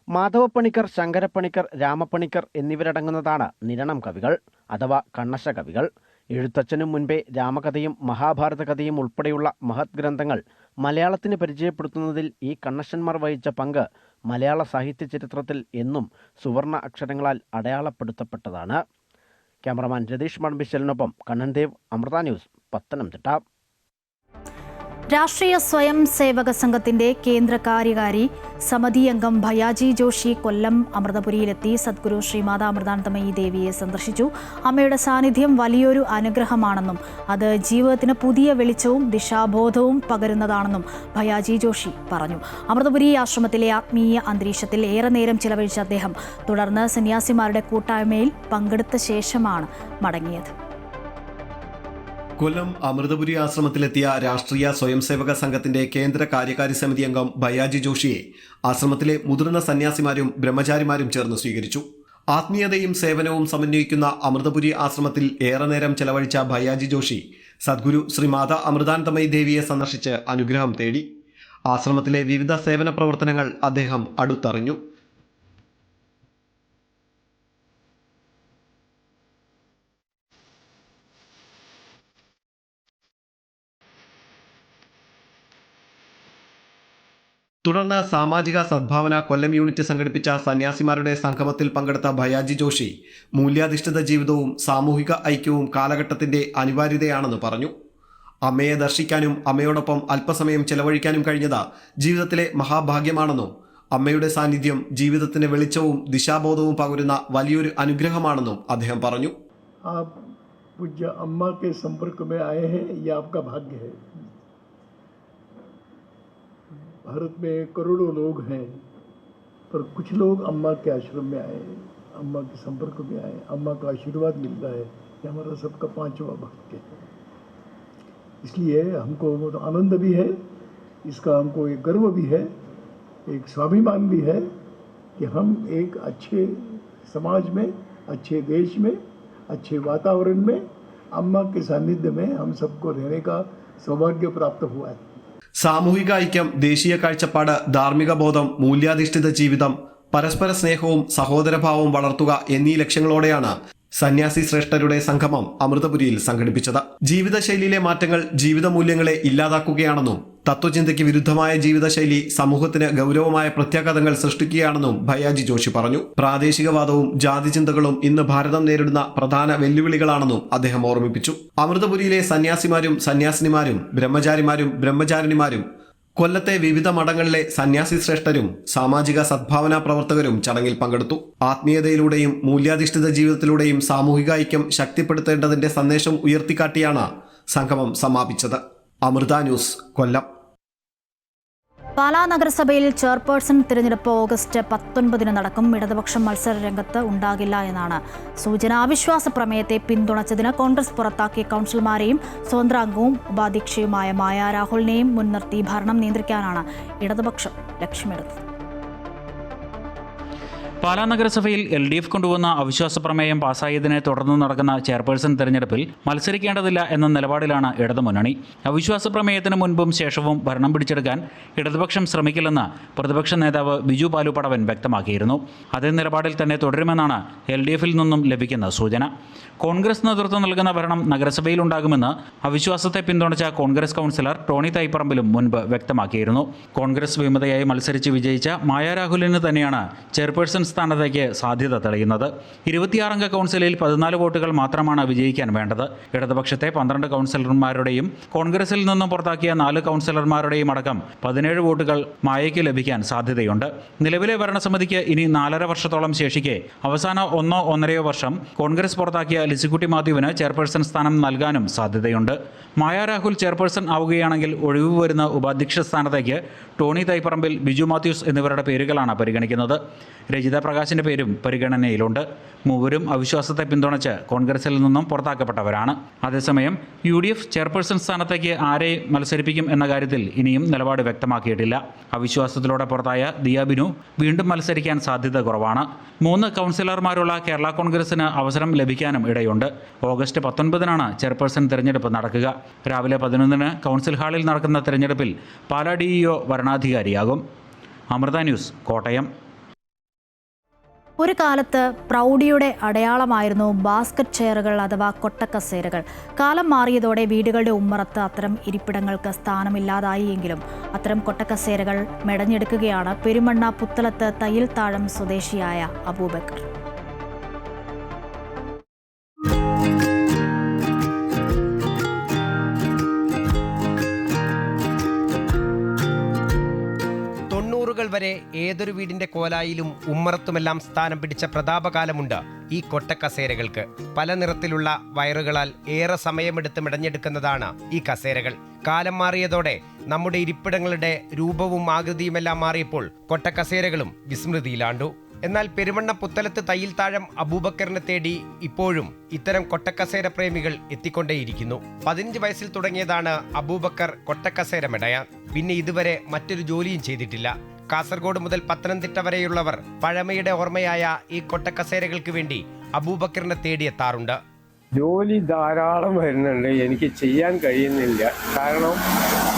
മാധവപ്പണിക്കർ, ശങ്കരപ്പണിക്കർ, രാമപ്പണിക്കർ എന്നിവരടങ്ങുന്നതാണ് നിരണം കവികൾ അഥവാ കണ്ണശ്ശ കവികൾ. എഴുത്തച്ഛനും മുൻപേ രാമകഥയും മഹാഭാരത കഥയും ഉൾപ്പെടെയുള്ള മഹത് ഗ്രന്ഥങ്ങൾ മലയാളത്തിന് പരിചയപ്പെടുത്തുന്നതിൽ ഈ കണ്ണശ്ശന്മാർ വഹിച്ച പങ്ക് മലയാള സാഹിത്യ ചരിത്രത്തിൽ എന്നും സുവർണ അക്ഷരങ്ങളാൽ അടയാളപ്പെടുത്തപ്പെട്ടതാണ്. ക്യാമറമാൻ രതീഷ് മൺബിശലിനൊപ്പം കണ്ണൻദേവ്, അമൃത ന്യൂസ്, പത്തനംതിട്ട. രാഷ്ട്രീയ സ്വയം സേവക സംഘത്തിന്റെ കേന്ദ്ര കാര്യകാരി സമിതി അംഗം ഭയാജി ജോഷി കൊല്ലം അമൃതപുരിയിലെത്തി സദ്ഗുരു ശ്രീമാതാ അമൃതാനന്ദമയി ദേവിയെ സന്ദർശിച്ചു. അമ്മയുടെ സാന്നിധ്യം വലിയൊരു അനുഗ്രഹമാണെന്നും അത് ജീവിതത്തിന് പുതിയ വെളിച്ചവും ദിശാബോധവും പകരുന്നതാണെന്നും ഭയാജി ജോഷി പറഞ്ഞു. അമൃതപുരി ആശ്രമത്തിലെ ആത്മീയ അന്തരീക്ഷത്തിൽ ഏറെ നേരം ചിലവഴിച്ച അദ്ദേഹം തുടർന്ന് സന്യാസിമാരുടെ കൂട്ടായ്മയിൽ പങ്കെടുത്ത ശേഷമാണ് മടങ്ങിയത്. കൊല്ലം അമൃതപുരി ആശ്രമത്തിലെത്തിയ രാഷ്ട്രീയ സ്വയംസേവക സംഘത്തിന്റെ കേന്ദ്ര കാര്യകാരി സമിതി അംഗം ഭയാജി ജോഷിയെ ആശ്രമത്തിലെ മുതിർന്ന സന്യാസിമാരും ബ്രഹ്മചാരിമാരും ചേർന്ന് സ്വീകരിച്ചു. ആത്മീയതയും സേവനവും സമന്വയിക്കുന്ന അമൃതപുരി ആശ്രമത്തിൽ ഏറെ നേരം ചെലവഴിച്ച ഭയാജി ജോഷി സദ്ഗുരു ശ്രീമാതാ അമൃതാനന്ദമയി ദേവിയെ സന്ദർശിച്ച് അനുഗ്രഹം തേടി. ആശ്രമത്തിലെ വിവിധ സേവന പ്രവർത്തനങ്ങൾ അദ്ദേഹം അടുത്തറിഞ്ഞു. തുടർന്ന് സാമാജിക സദ്ഭാവന കൊല്ലം യൂണിറ്റ് സംഘടിപ്പിച്ച സന്യാസിമാരുടെ സംഗമത്തിൽ പങ്കെടുത്ത ഭയാജി ജോഷി മൂല്യാധിഷ്ഠിത ജീവിതവും സാമൂഹിക ഐക്യവും കാലഘട്ടത്തിന്റെ അനിവാര്യതയാണെന്ന് പറഞ്ഞു. അമ്മയെ ദർശിക്കാനും അമ്മയോടൊപ്പം അല്പസമയം ചെലവഴിക്കാനും കഴിഞ്ഞത് ജീവിതത്തിലെ മഹാഭാഗ്യമാണെന്നും അമ്മയുടെ സാന്നിധ്യം ജീവിതത്തിന് വെളിച്ചവും ദിശാബോധവും പകരുന്ന വലിയൊരു അനുഗ്രഹമാണെന്നും അദ്ദേഹം പറഞ്ഞു. पूज्य अम्मा के संपर्क में आए हैं, ये आपका भाग्य है. भारत में करोड़ों लोग हैं, पर कुछ लोग अम्मा के आश्रम में आए, अम्मा के संपर्क में आए, अम्मा का आशीर्वाद मिलता है. ये हमारा सबका 5वां भाग्य है. इसलिए हमको आनंद भी है, इसका हमको एक गर्व भी है, एक स्वाभिमान भी है कि कि हम एक अच्छे समाज में, अच्छे देश में, अच्छे वातावरण में अम्मा के सानिध्य में हम सबको रहने का सौभाग्य प्राप्त हुआ है. സാമൂഹിക ഐക്യം, ദേശീയ കാഴ്ചപ്പാട്, ധാർമ്മിക ബോധം, മൂല്യാധിഷ്ഠിത ജീവിതം, പരസ്പര സ്നേഹവും സഹോദരഭാവവും വളർത്തുക എന്നീ ലക്ഷ്യങ്ങളോടെയാണ് സന്യാസി ശ്രേഷ്ഠരുടെ സംഗമം അമൃതപുരിയിൽ സംഘടിപ്പിച്ചത്. ജീവിതശൈലിയിലെ മാറ്റങ്ങൾ ജീവിത മൂല്യങ്ങളെ ഇല്ലാതാക്കുകയാണെന്നും തത്വചിന്തയ്ക്ക് വിരുദ്ധമായ ജീവിതശൈലി സമൂഹത്തിന് ഗൗരവമായ പ്രത്യാഘാതങ്ങൾ സൃഷ്ടിക്കുകയാണെന്നും ഭയ്യാജി ജോഷി പറഞ്ഞു. പ്രാദേശികവാദവും ജാതിചിന്തകളും ഇന്ന് ഭാരതം നേരിടുന്ന പ്രധാന വെല്ലുവിളികളാണെന്നും അദ്ദേഹം ഓർമ്മിപ്പിച്ചു. അമൃതപുരിയിലെ സന്യാസിമാരും സന്യാസിനിമാരും ബ്രഹ്മചാരിമാരും ബ്രഹ്മചാരിണിമാരും കൊല്ലത്തെ വിവിധ മഠങ്ങളിലെ സന്യാസി ശ്രേഷ്ഠരും സാമാജിക സദ്ഭാവനാ പ്രവർത്തകരും ചടങ്ങിൽ പങ്കെടുത്തു. ആത്മീയതയിലൂടെയും മൂല്യാധിഷ്ഠിത ജീവിതത്തിലൂടെയും സാമൂഹിക ഐക്യം ശക്തിപ്പെടുത്തേണ്ടതിന്റെ സന്ദേശം ഉയർത്തിക്കാട്ടിയാണ് സംഗമം സമാപിച്ചത്. അമൃത ന്യൂസ്, കൊല്ലം. പാലാ നഗരസഭയിൽ ചെയർപേഴ്സൺ തിരഞ്ഞെടുപ്പ് ഓഗസ്റ്റ് 19 നടക്കും. ഇടതുപക്ഷം മത്സര രംഗത്ത് ഉണ്ടാകില്ല എന്നാണ് സൂചന. അവിശ്വാസ പ്രമേയത്തെ പിന്തുണച്ചതിന് കോൺഗ്രസ് പുറത്താക്കിയ കൗൺസിലർമാരെയും സ്വതന്ത്ര അംഗവും ഉപാധ്യക്ഷയുമായ മായ രാഹുലിനെയും മുൻനിർത്തി ഭരണം നിയന്ത്രിക്കാനാണ് ഇടതുപക്ഷം ലക്ഷ്യമിടുന്നത്. പാലാ നഗരസഭയിൽ LDF കൊണ്ടുവന്ന അവിശ്വാസ പ്രമേയം പാസ്സായതിനെ തുടർന്ന് നടക്കുന്ന ചെയർപേഴ്സൺ തെരഞ്ഞെടുപ്പിൽ മത്സരിക്കേണ്ടതില്ല എന്ന നിലപാടിലാണ് ഇടതുമുന്നണി. അവിശ്വാസ പ്രമേയത്തിന് മുൻപും ശേഷവും ഭരണം പിടിച്ചെടുക്കാൻ ഇടതുപക്ഷം ശ്രമിക്കില്ലെന്ന് പ്രതിപക്ഷ നേതാവ് ബിജു പാലുപടവൻ വ്യക്തമാക്കിയിരുന്നു. അതേ നിലപാടിൽ തന്നെ തുടരുമെന്നാണ് LDFിൽ നിന്നും ലഭിക്കുന്ന സൂചന. കോൺഗ്രസ് നേതൃത്വം നൽകുന്ന ഭരണം നഗരസഭയിലുണ്ടാകുമെന്ന് അവിശ്വാസത്തെ പിന്തുണച്ച കോൺഗ്രസ് കൗൺസിലർ ടോണി തൈപ്പറമ്പിലും മുൻപ് വ്യക്തമാക്കിയിരുന്നു. കോൺഗ്രസ് വിമതയായി മത്സരിച്ച് വിജയിച്ച മായ രാഹുലിന് തന്നെയാണ് ചെയർപേഴ്സൺ സ്ഥാനത്തേക്ക് സാധ്യത തെളിയുന്നത്. 26 അംഗ കൗൺസിലിൽ 14 വോട്ടുകൾ മാത്രമാണ് വിജയിക്കാൻ വേണ്ടത്. ഇടതുപക്ഷത്തെ 12 കൗൺസിലർമാരുടെയും കോൺഗ്രസിൽ നിന്നും പുറത്താക്കിയ 4 കൗൺസിലർമാരുടെയും അടക്കം 17 വോട്ടുകൾ മായയ്ക്ക് ലഭിക്കാൻ സാധ്യതയുണ്ട്. നിലവിലെ ഭരണസമിതിക്ക് ഇനി 4.5 വർഷത്തോളം ശേഷിക്കെ അവസാന 1-1.5 വർഷം കോൺഗ്രസ് പുറത്താക്കിയ ലിസിക്കുട്ടി മാത്യുവിന് ചെയർപേഴ്സൺ സ്ഥാനം നൽകാനും സാധ്യതയുണ്ട്. മായ രാഹുൽ ചെയർപേഴ്സൺ ആവുകയാണെങ്കിൽ ഒഴിവ് വരുന്ന ഉപാധ്യക്ഷ സ്ഥാനത്തേക്ക് ടോണി തൈപ്പറമ്പിൽ, ബിജു മാത്യൂസ് എന്നിവരുടെ പേരുകളാണ് പരിഗണിക്കുന്നത്. രജിത പ്രകാശിന്റെ പേരും പരിഗണനയിലുണ്ട്. മൂവരും അവിശ്വാസത്തെ പിന്തുണച്ച് കോൺഗ്രസിൽ നിന്നും പുറത്താക്കപ്പെട്ടവരാണ്. അതേസമയം UDF ചെയർപേഴ്സൺ സ്ഥാനത്തേക്ക് ആരെ മത്സരിപ്പിക്കും എന്ന കാര്യത്തിൽ ഇനിയും നിലപാട് വ്യക്തമാക്കിയിട്ടില്ല. അവിശ്വാസത്തിലൂടെ പുറത്തായ ദിയ ബിനു വീണ്ടും മത്സരിക്കാൻ സാധ്യത കുറവാണ്. 3 കൗൺസിലർമാരുള്ള കേരള കോൺഗ്രസിന് അവസരം ലഭിക്കാനും ഇടയുണ്ട്. ഓഗസ്റ്റ് 19 ചെയർപേഴ്സൺ തെരഞ്ഞെടുപ്പ് നടക്കുക. രാവിലെ 11 കൗൺസിൽ ഹാളിൽ നടക്കുന്ന തെരഞ്ഞെടുപ്പിൽ പാലാ DEO വരണാധികാരിയാകും. അമൃത ന്യൂസ്, കോട്ടയം. ഒരു കാലത്ത് പ്രൗഢിയുടെ അടയാളമായിരുന്നു ബാസ്ക്കറ്റ് ചെയറുകൾ അഥവാ കൊട്ടക്കസേരകൾ. കാലം മാറിയതോടെ വീടുകളുടെ ഉമ്മറത്ത് അത്തരം ഇരിപ്പിടങ്ങൾക്ക് സ്ഥാനമില്ലാതായി എങ്കിലും അത്തരം കൊട്ടക്കസേരകൾ മെടഞ്ഞെടുക്കുകയാണ് പെരുമണ്ണ പുത്തലത്ത് തയ്യിൽ താഴം സ്വദേശിയായ അബൂബക്കർ. വരെ ഏതൊരു വീടിന്റെ കോലായിലും ഉമ്മറത്തുമെല്ലാം സ്ഥാനം പിടിച്ച പ്രതാപകാലമുണ്ട് ഈ കൊട്ടക്കസേരകൾക്ക്. പല നിറത്തിലുള്ള വയറുകളാൽ ഏറെ സമയമെടുത്ത് മെടഞ്ഞെടുക്കുന്നതാണ് ഈ കസേരകൾ. കാലം മാറിയതോടെ നമ്മുടെ ഇരിപ്പിടങ്ങളുടെ രൂപവും ആകൃതിയുമെല്ലാം മാറിയപ്പോൾ കൊട്ടക്കസേരകളും വിസ്മൃതിയിലാണ്ടു. എന്നാൽ പെരുമണ്ണ പുത്തലത്ത് തയ്യിൽ താഴം അബൂബക്കറിനെ തേടി ഇപ്പോഴും ഇത്തരം കൊട്ടക്കസേര പ്രേമികൾ എത്തിക്കൊണ്ടേയിരിക്കുന്നു. 15 വയസ്സിൽ തുടങ്ങിയതാണ് അബൂബക്കർ കൊട്ടക്കസേര മെടയാൻ. പിന്നെ ഇതുവരെ മറ്റൊരു ജോലിയും ചെയ്തിട്ടില്ല. കാസർഗോഡ് മുതൽ പത്തനംതിട്ട വരെയുള്ളവർ പഴമയുടെ ഓർമ്മയായ ഈ കൊട്ടക്കസേരകൾക്ക് വേണ്ടി അബൂബക്കറിനെ തേടിയെത്താറുണ്ട്. ജോലി ധാരാളം വരുന്നുണ്ട്, എനിക്ക് ചെയ്യാൻ കഴിയുന്നില്ല. കാരണം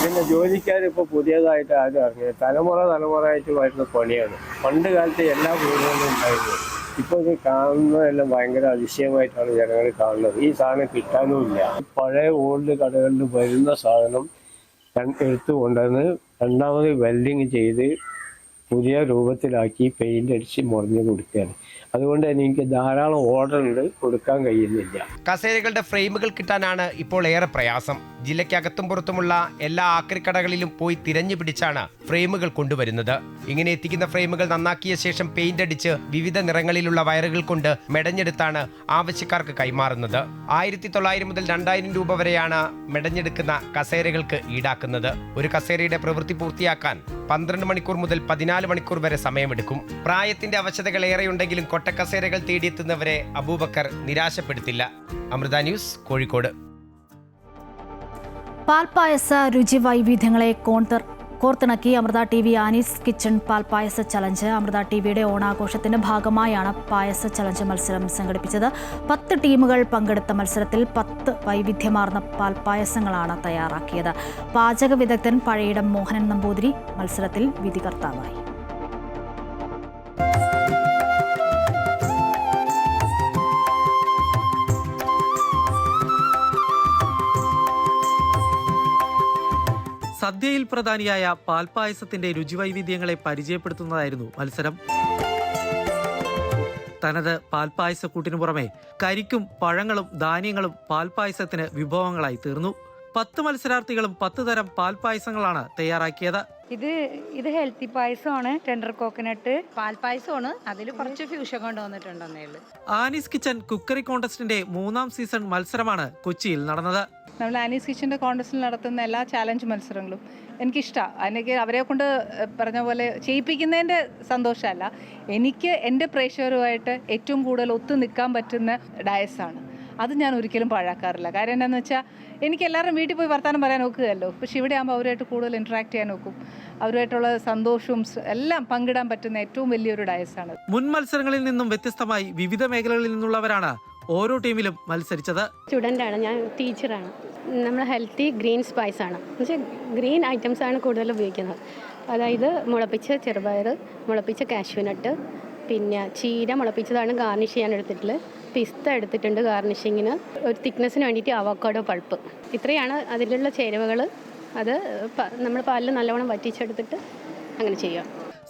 പിന്നെ ജോലിക്കാരിപ്പോൾ പുതിയതായിട്ട് ആരും ഇറങ്ങിയത് തലമുറയായിട്ട് വരുന്ന പണിയാണ്. പണ്ട് കാലത്ത് എല്ലാ വീടുകളിലും ഉണ്ടായിരുന്നു. ഇപ്പോൾ ഇത് കാണുന്നതെല്ലാം ഭയങ്കര അതിശയമായിട്ടാണ് ജനങ്ങൾ കാണുന്നത്. ഈ സാധനം കിട്ടാനുമില്ല. പഴയ ഓൾഡ് കടകളിൽ വരുന്ന സാധനം എടുത്തു കൊണ്ടുവന്ന് രണ്ടാമത് വെൽഡിങ് ചെയ്ത് പുതിയ രൂപത്തിലാക്കി പെയിന്റ് അടിച്ച് മുറിഞ്ഞ് കൊടുക്കുകയാണ്. അതുകൊണ്ട് തന്നെ എനിക്ക് ധാരാളം ഓർഡർ ഉണ്ട്, കൊടുക്കാൻ കഴിയുന്നില്ല. കസേരകളുടെ ഫ്രെയിമുകൾ കിട്ടാനാണ് ഇപ്പോൾ ഏറെ പ്രയാസം. ജില്ലയ്ക്കകത്തും പുറത്തുമുള്ള എല്ലാ ആക്രിക്കടകളിലും പോയി തിരഞ്ഞു പിടിച്ചാണ് ഫ്രെയിമുകൾ കൊണ്ടുവരുന്നത്. ഇങ്ങനെ എത്തിക്കുന്ന ഫ്രെയിമുകൾ നന്നാക്കിയ ശേഷം പെയിന്റ് അടിച്ച് വിവിധ നിറങ്ങളിലുള്ള വയറുകൾ കൊണ്ട് മെടഞ്ഞെടുത്താണ് ആവശ്യക്കാർക്ക് കൈമാറുന്നത്. 1900 മുതൽ 2000 രൂപ വരെയാണ് മെടഞ്ഞെടുക്കുന്ന കസേരകൾക്ക് ഈടാക്കുന്നത്. ഒരു കസേരയുടെ പ്രവൃത്തി പൂർത്തിയാക്കാൻ 12 മണിക്കൂർ മുതൽ 14 മണിക്കൂർ വരെ സമയമെടുക്കും. പ്രായത്തിന്റെ അവശതകൾ ഏറെയുണ്ടെങ്കിലും കൊട്ടക്കസേരകൾ തേടിയെത്തുന്നവരെ അബൂബക്കർ നിരാശപ്പെടുത്തില്ല. അമൃത ന്യൂസ്, കോഴിക്കോട്. പാൽപ്പായസ രുചി വൈവിധ്യങ്ങളെ കോർത്തിണക്കി അമൃത TV ആനീസ് കിച്ചൺ പാൽപ്പായസ ചലഞ്ച്. അമൃത TVയുടെ ഓണാഘോഷത്തിന്റെ ഭാഗമായാണ് പായസ ചലഞ്ച് മത്സരം സംഘടിപ്പിച്ചത്. 10 ടീമുകൾ പങ്കെടുത്ത മത്സരത്തിൽ 10 വൈവിധ്യമാർന്ന പാൽപ്പായസങ്ങളാണ് തയ്യാറാക്കിയത്. പാചക വിദഗ്ധൻ പഴയിടം മോഹനൻ നമ്പൂതിരി മത്സരത്തിൽ വിധികർത്താവായി. സദ്യയിൽ പ്രധാനിയായ പാൽപ്പായസത്തിന്റെ രുചിവൈവിധ്യങ്ങളെ പരിചയപ്പെടുത്തുന്നതായിരുന്നു മത്സരം. തനത് പാൽപ്പായസക്കൂട്ടിനു പുറമെ കരിക്കും പഴങ്ങളും ധാന്യങ്ങളും പാൽപ്പായസത്തിന് വിഭവങ്ങളായി തീർന്നു. 10 മത്സരാർത്ഥികളും 10 തരം പാൽപ്പായസങ്ങളാണ് തയ്യാറാക്കിയത്. ഇത് ഹെൽത്തി പായസമാണ്. ടെൻഡർ കോക്കനട്ട് പാൽപ്പായസമാണ്. അതിൽ കുറച്ച് ഫ്യൂഷൻ കൊണ്ടുവന്നിട്ടുണ്ടെന്നേ ഉള്ളൂ. ആനീസ് കിച്ചൺ കുക്കറി കോൺടെസ്റ്റിന്റെ 3ാം സീസൺ മത്സരമാണ് കൊച്ചിയിൽ നടന്നത്. നമ്മൾ ആനീസ് കിച്ചൻ്റെ കോൺടെസ്റ്റിൽ നടത്തുന്ന എല്ലാ ചാലഞ്ച് മത്സരങ്ങളും എനിക്കിഷ്ടമാണ്. എനിക്ക് അവരെ കൊണ്ട് പറഞ്ഞ പോലെ ചെയ്യിപ്പിക്കുന്നതിൻ്റെ സന്തോഷമല്ല, എനിക്ക് എൻ്റെ പ്രേക്ഷകരുമായിട്ട് ഏറ്റവും കൂടുതൽ ഒത്തു നിൽക്കാൻ പറ്റുന്ന ഡയസാണ്. അത് ഞാൻ ഒരിക്കലും പാഴാക്കാറില്ല. കാര്യം എന്താണെന്ന് വെച്ചാൽ എനിക്ക് എല്ലാവരും വീട്ടിൽ പോയി വർത്താനം പറയാൻ നോക്കുകയല്ലോ, പക്ഷേ ഇവിടെ ആകുമ്പോൾ അവരുമായിട്ട് കൂടുതൽ ഇൻട്രാക്ട് ചെയ്യാൻ നോക്കും. അവരുമായിട്ടുള്ള സന്തോഷവും എല്ലാം പങ്കിടാൻ പറ്റുന്ന ഏറ്റവും വലിയൊരു ഡയസാണ്. മുൻ മത്സരങ്ങളിൽ നിന്നും വ്യത്യസ്തമായി വിവിധ മേഖലകളിൽ നിന്നുള്ളവരാണ് ഓരോ ടീമിലും മത്സരിച്ചത്. സ്റ്റുഡൻ്റാണ് ഞാൻ, ടീച്ചറാണ്. നമ്മൾ ഹെൽത്തി ഗ്രീൻ സ്പൈസ് ആണ്, എന്നുവെച്ചാൽ ഗ്രീൻ ഐറ്റംസ് ആണ് കൂടുതൽ ഉപയോഗിക്കുന്നത്. അതായത് മുളപ്പിച്ച ചെറുപയർ, മുളപ്പിച്ച കാഷ്യൂനട്ട്, പിന്നെ ചീര മുളപ്പിച്ചതാണ് ഗാർണിഷ് ചെയ്യാൻ എടുത്തിട്ടുള്ളത്. പിസ്ത എടുത്തിട്ടുണ്ട് ഗാർണിഷിങ്ങിന്. ഒരു തിക്നെസ്സിന് വേണ്ടിയിട്ട് അവക്കാഡോ പൾപ്പ്. ഇത്രയാണ് അതിലുള്ള ചേരുവകൾ. അത് നമ്മൾ പാലിൽ നല്ലവണ്ണം വറ്റിച്ചെടുത്തിട്ട് അങ്ങനെ ചെയ്യാം.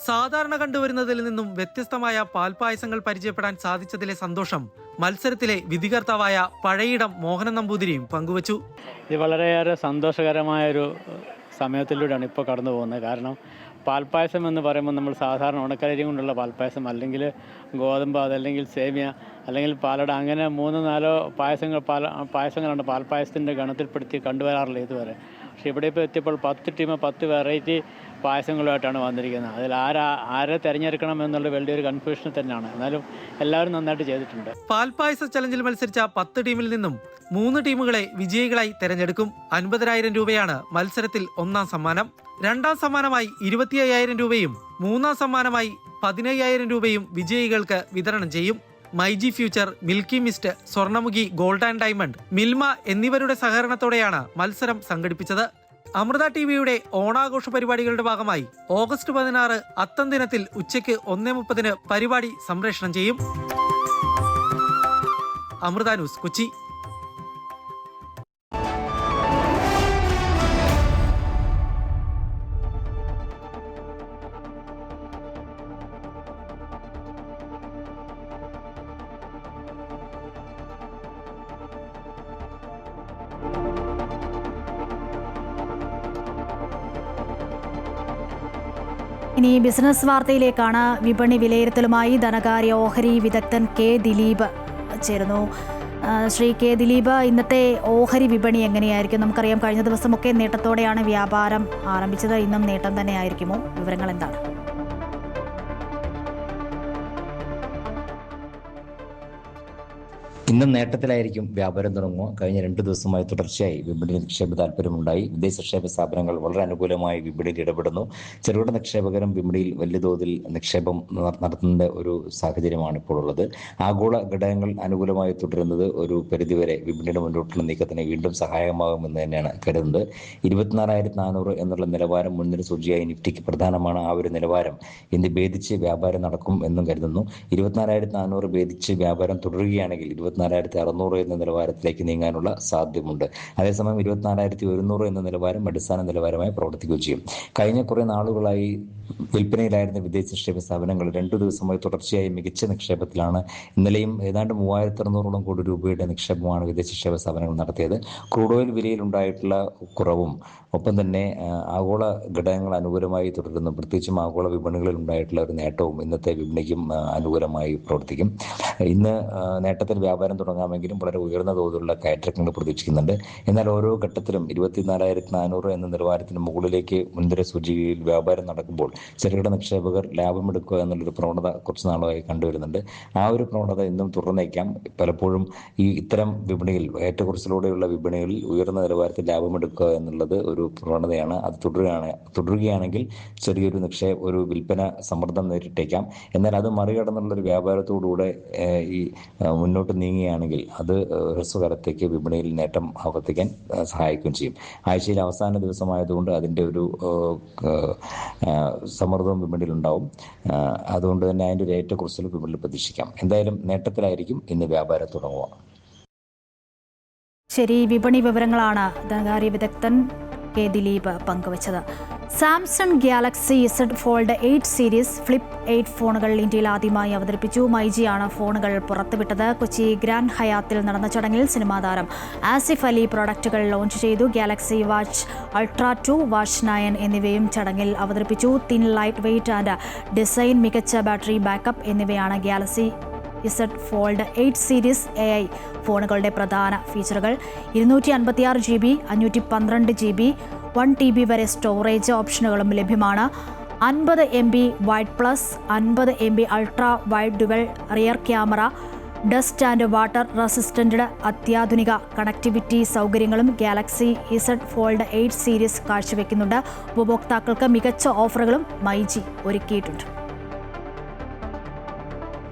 സാധാരണ കണ്ടുവരുന്നതിൽ നിന്നും വ്യത്യസ്തമായ പാൽപ്പായസങ്ങൾ പരിചയപ്പെടാൻ സാധിച്ചതിലെ സന്തോഷം മത്സരത്തിലെ വിധികർത്താവായ പഴയിടം മോഹനൻ നമ്പൂതിരിയും പങ്കുവച്ചു. ഇത് വളരെയേറെ സന്തോഷകരമായൊരു സമയത്തിലൂടെയാണ് ഇപ്പോൾ കടന്നു പോകുന്നത്. കാരണം പാൽപ്പായസം എന്ന് പറയുമ്പോൾ നമ്മൾ സാധാരണ ഉണക്കലരി കൊണ്ടുള്ള പാൽപ്പായസം, അല്ലെങ്കിൽ ഗോതമ്പ്, അതല്ലെങ്കിൽ സേമിയ, അല്ലെങ്കിൽ പാലട, അങ്ങനെ 3-4 പായസങ്ങളാണ് പാൽപ്പായസത്തിൻ്റെ ഗണത്തിൽപ്പെടുത്തി കണ്ടുവരാറില്ല ഇതുവരെ. പക്ഷേ ഇവിടെ ഇപ്പോൾ എത്തിയപ്പോൾ 10 ടീം 10 വെറൈറ്റി പായസങ്ങളുമായിട്ടാണ് വന്നിരിക്കുന്നത്. അതിൽ ആരെ തിരഞ്ഞെടുക്കണം എന്നുള്ള വലിയൊരു കൺഫ്യൂഷൻ തന്നെയാണ്. എന്നാലും എല്ലാവരും നന്നായിട്ട് ചെയ്തിട്ടുണ്ട്. പാൽപ്പായസ ചലഞ്ചിൽ മത്സരിച്ച 10 ടീമിൽ നിന്നും 3 ടീമുകളെ വിജയികളായി തെരഞ്ഞെടുക്കും. 50,000 രൂപയാണ് മത്സരത്തിൽ 1ാം സമ്മാനം. 2ാം സമ്മാനമായി 25,000 രൂപയും 3ാം സമ്മാനമായി 15,000 രൂപയും വിജയികൾക്ക് വിതരണം ചെയ്യും. MyG Future, Milky Mist, Swarnamukhi, gold and diamond, Milma എന്നിവരുടെ സഹകരണത്തോടെയാണ് മത്സരം സംഘടിപ്പിച്ചത്. അമൃത TVയുടെ ഓണാഘോഷ പരിപാടികളുടെ ഭാഗമായി ഓഗസ്റ്റ് 16 അത്തം ദിനത്തിൽ ഉച്ചയ്ക്ക് 1:30 പരിപാടി സംപ്രേഷണം ചെയ്യും. അമൃത ന്യൂസ്, കൊച്ചി. ഇനി ബിസിനസ് വാർത്തയിലേക്കാണ്. വിപണി വിലയിരുത്തലുമായി ധനകാര്യ ഓഹരി വിദഗ്ധൻ K. ദിലീപ് ചേരുന്നു. ശ്രീ K. ദിലീപ്, ഇന്നത്തെ ഓഹരി വിപണി എങ്ങനെയായിരിക്കും? നമുക്കറിയാം കഴിഞ്ഞ ദിവസമൊക്കെ നേട്ടത്തോടെയാണ് വ്യാപാരം ആരംഭിച്ചത്. ഇന്നും നേട്ടം തന്നെ ആയിരിക്കുമോ? വിവരങ്ങൾ എന്താണ്? ഇന്നും നേട്ടത്തിലായിരിക്കും വ്യാപാരം തുടങ്ങുക. കഴിഞ്ഞ 2 ദിവസമായി തുടർച്ചയായി വിപണിയിൽ നിക്ഷേപ താല്പര്യമുണ്ടായി. വിദേശ നിക്ഷേപ സ്ഥാപനങ്ങൾ വളരെ അനുകൂലമായി വിപണിയിൽ ഇടപെടുന്നു. ചെറുകിട നിക്ഷേപകരും വിപണിയിൽ വലിയ തോതിൽ നിക്ഷേപം നടത്തുന്ന ഒരു സാഹചര്യമാണ് ഇപ്പോൾ ഉള്ളത്. ആഗോള ഘടകങ്ങൾ അനുകൂലമായി തുടരുന്നത് ഒരു പരിധിവരെ വിപണിയുടെ മുന്നോട്ടുള്ള നീക്കത്തിന് വീണ്ടും സഹായകമാകുമെന്ന് തന്നെയാണ് കരുതുന്നത്. 24,400 എന്നുള്ള നിലവാരം മുൻനിര സൂചിയായി നിഫ്റ്റിക്ക് പ്രധാനമാണ്. ആ ഒരു നിലവാരം ഇന്ന് ഭേദിച്ച് വ്യാപാരം നടക്കും എന്നും കരുതുന്നു. 24,400 ഭേദിച്ച് വ്യാപാരം തുടരുകയാണെങ്കിൽ 24,600 എന്ന നിലവാരത്തിലേക്ക് നീങ്ങാനുള്ള സാധ്യതയുണ്ട്. അതേസമയം 24,100 എന്ന നിലവാരം അടിസ്ഥാന നിലവാരമായി പ്രവർത്തിക്കുകയും ചെയ്യും. കഴിഞ്ഞ കുറെ നാളുകളായി വിൽപ്പനയിലായിരുന്ന വിദേശ നിക്ഷേപ സ്ഥാപനങ്ങൾ 2 ദിവസമായി തുടർച്ചയായി മികച്ച നിക്ഷേപത്തിലാണ്. ഇന്നലെയും ഏതാണ്ട് 3,600 കോടി രൂപയുടെ നിക്ഷേപമാണ് വിദേശ നിക്ഷേപ സ്ഥാപനങ്ങൾ നടത്തിയത്. ക്രൂഡ് ഓയിൽ വിലയിൽ ഉണ്ടായിട്ടുള്ള കുറവും ഒപ്പം തന്നെ ആഗോള ഘടകങ്ങൾ അനുകൂലമായി തുടരുന്നു. പ്രത്യേകിച്ചും ആഗോള വിപണികളിൽ ഉണ്ടായിട്ടുള്ള ഒരു നേട്ടവും ഇന്നത്തെ വിപണിക്കും അനുകൂലമായി പ്രവർത്തിക്കും. ഇന്ന് നേട്ടത്തിൽ വ്യാപാരം വ്യാപാരം തുടങ്ങാമെങ്കിലും വളരെ ഉയർന്ന തോതിലുള്ള കയറ്റിറക്കങ്ങൾ പ്രതീക്ഷിക്കുന്നുണ്ട്. എന്നാൽ ഓരോ ഘട്ടത്തിലും 24,400 എന്ന നിലവാരത്തിന് മുകളിലേക്ക് മുൻനിര സൂചികയിൽ വ്യാപാരം നടക്കുമ്പോൾ ചെറുകിട നിക്ഷേപകർ ലാഭമെടുക്കുക എന്നുള്ളൊരു പ്രവണത കുറച്ച് നാളായി കണ്ടുവരുന്നുണ്ട്. ആ ഒരു പ്രവണത ഇന്നും തുടർന്നേക്കാം. പലപ്പോഴും ഇത്തരം വിപണിയിൽ ഏറ്റക്കുറച്ചിലൂടെയുള്ള വിപണികളിൽ ഉയർന്ന നിലവാരത്തിൽ ലാഭമെടുക്കുക എന്നുള്ളത് ഒരു പ്രവണതയാണ്. അത് തുടരുകയാണെങ്കിൽ ചെറിയൊരു ഒരു വിൽപ്പന സമ്മർദ്ദം നേരിട്ടേക്കാം. എന്നാൽ അത് മറികടന്നുള്ളൊരു വ്യാപാരത്തോടുകൂടെ മുന്നോട്ട് നീങ്ങുകയാണെങ്കിൽ അത് ഹ്രസ്വകാലത്തേക്ക് വിപണിയിൽ നേട്ടം ആവർത്തിക്കാൻ സഹായിക്കുകയും ചെയ്യും. ആഴ്ചയിൽ അവസാന ദിവസമായതുകൊണ്ട് അതിൻ്റെ ഒരു സമ്മർദ്ദവും വിപണിയിൽ ഉണ്ടാവും. അതുകൊണ്ട് തന്നെ അതിൻ്റെ ഒരു ഏറ്റക്കുറച്ചിൽ വിപണിയിൽ പ്രതീക്ഷിക്കാം. എന്തായാലും നേട്ടത്തിലായിരിക്കും ഇന്ന് വ്യാപാരം തുടങ്ങുക. ശരി, വിപണി വിവരങ്ങളാണ് ധനകാര്യ വിദഗ്ധൻ കെ ദിലീപ് പങ്കുവച്ചത്. Samsung Galaxy Z Fold 8 series flip 8 ഫോണുകൾ ഇന്ത്യയിൽ ആദ്യമായി അവതരിപ്പിച്ചു. മൈജിയാണ് ഫോണുകൾ പുറത്തുവിട്ടത്. കൊച്ചി ഗ്രാൻഡ് ഹയാത്തിൽ നടന്ന ചടങ്ങിൽ സിനിമാ താരം ആസിഫ് അലി പ്രൊഡക്റ്റുകൾ ലോഞ്ച് ചെയ്തു. ഗാലക്സി വാച്ച് അൾട്രാ 2, വാച്ച് 9 എന്നിവയും ചടങ്ങിൽ അവതരിപ്പിച്ചു. Thin, light weight and design, മികച്ച ബാറ്ററി ബാക്കപ്പ് എന്നിവയാണ് Galaxy Z Fold 8 series AI ഫോണുകളുടെ പ്രധാന ഫീച്ചറുകൾ. 256 GB, 512 GB, 1 TB വരെ സ്റ്റോറേജ് ഓപ്ഷനുകളും ലഭ്യമാണ്. 50 MB wide plus, 50 MB ultra wide dual rear camera, dust and water resistant അത്യാധുനിക കണക്ടിവിറ്റി സൗകര്യങ്ങളും ഗാലക്സി Z Fold 8 സീരീസ് കാഴ്ചവെക്കുന്നുണ്ട്. ഉപഭോക്താക്കൾക്ക് മികച്ച ഓഫറുകളും മൈജി ഒരുക്കിയിട്ടുണ്ട്.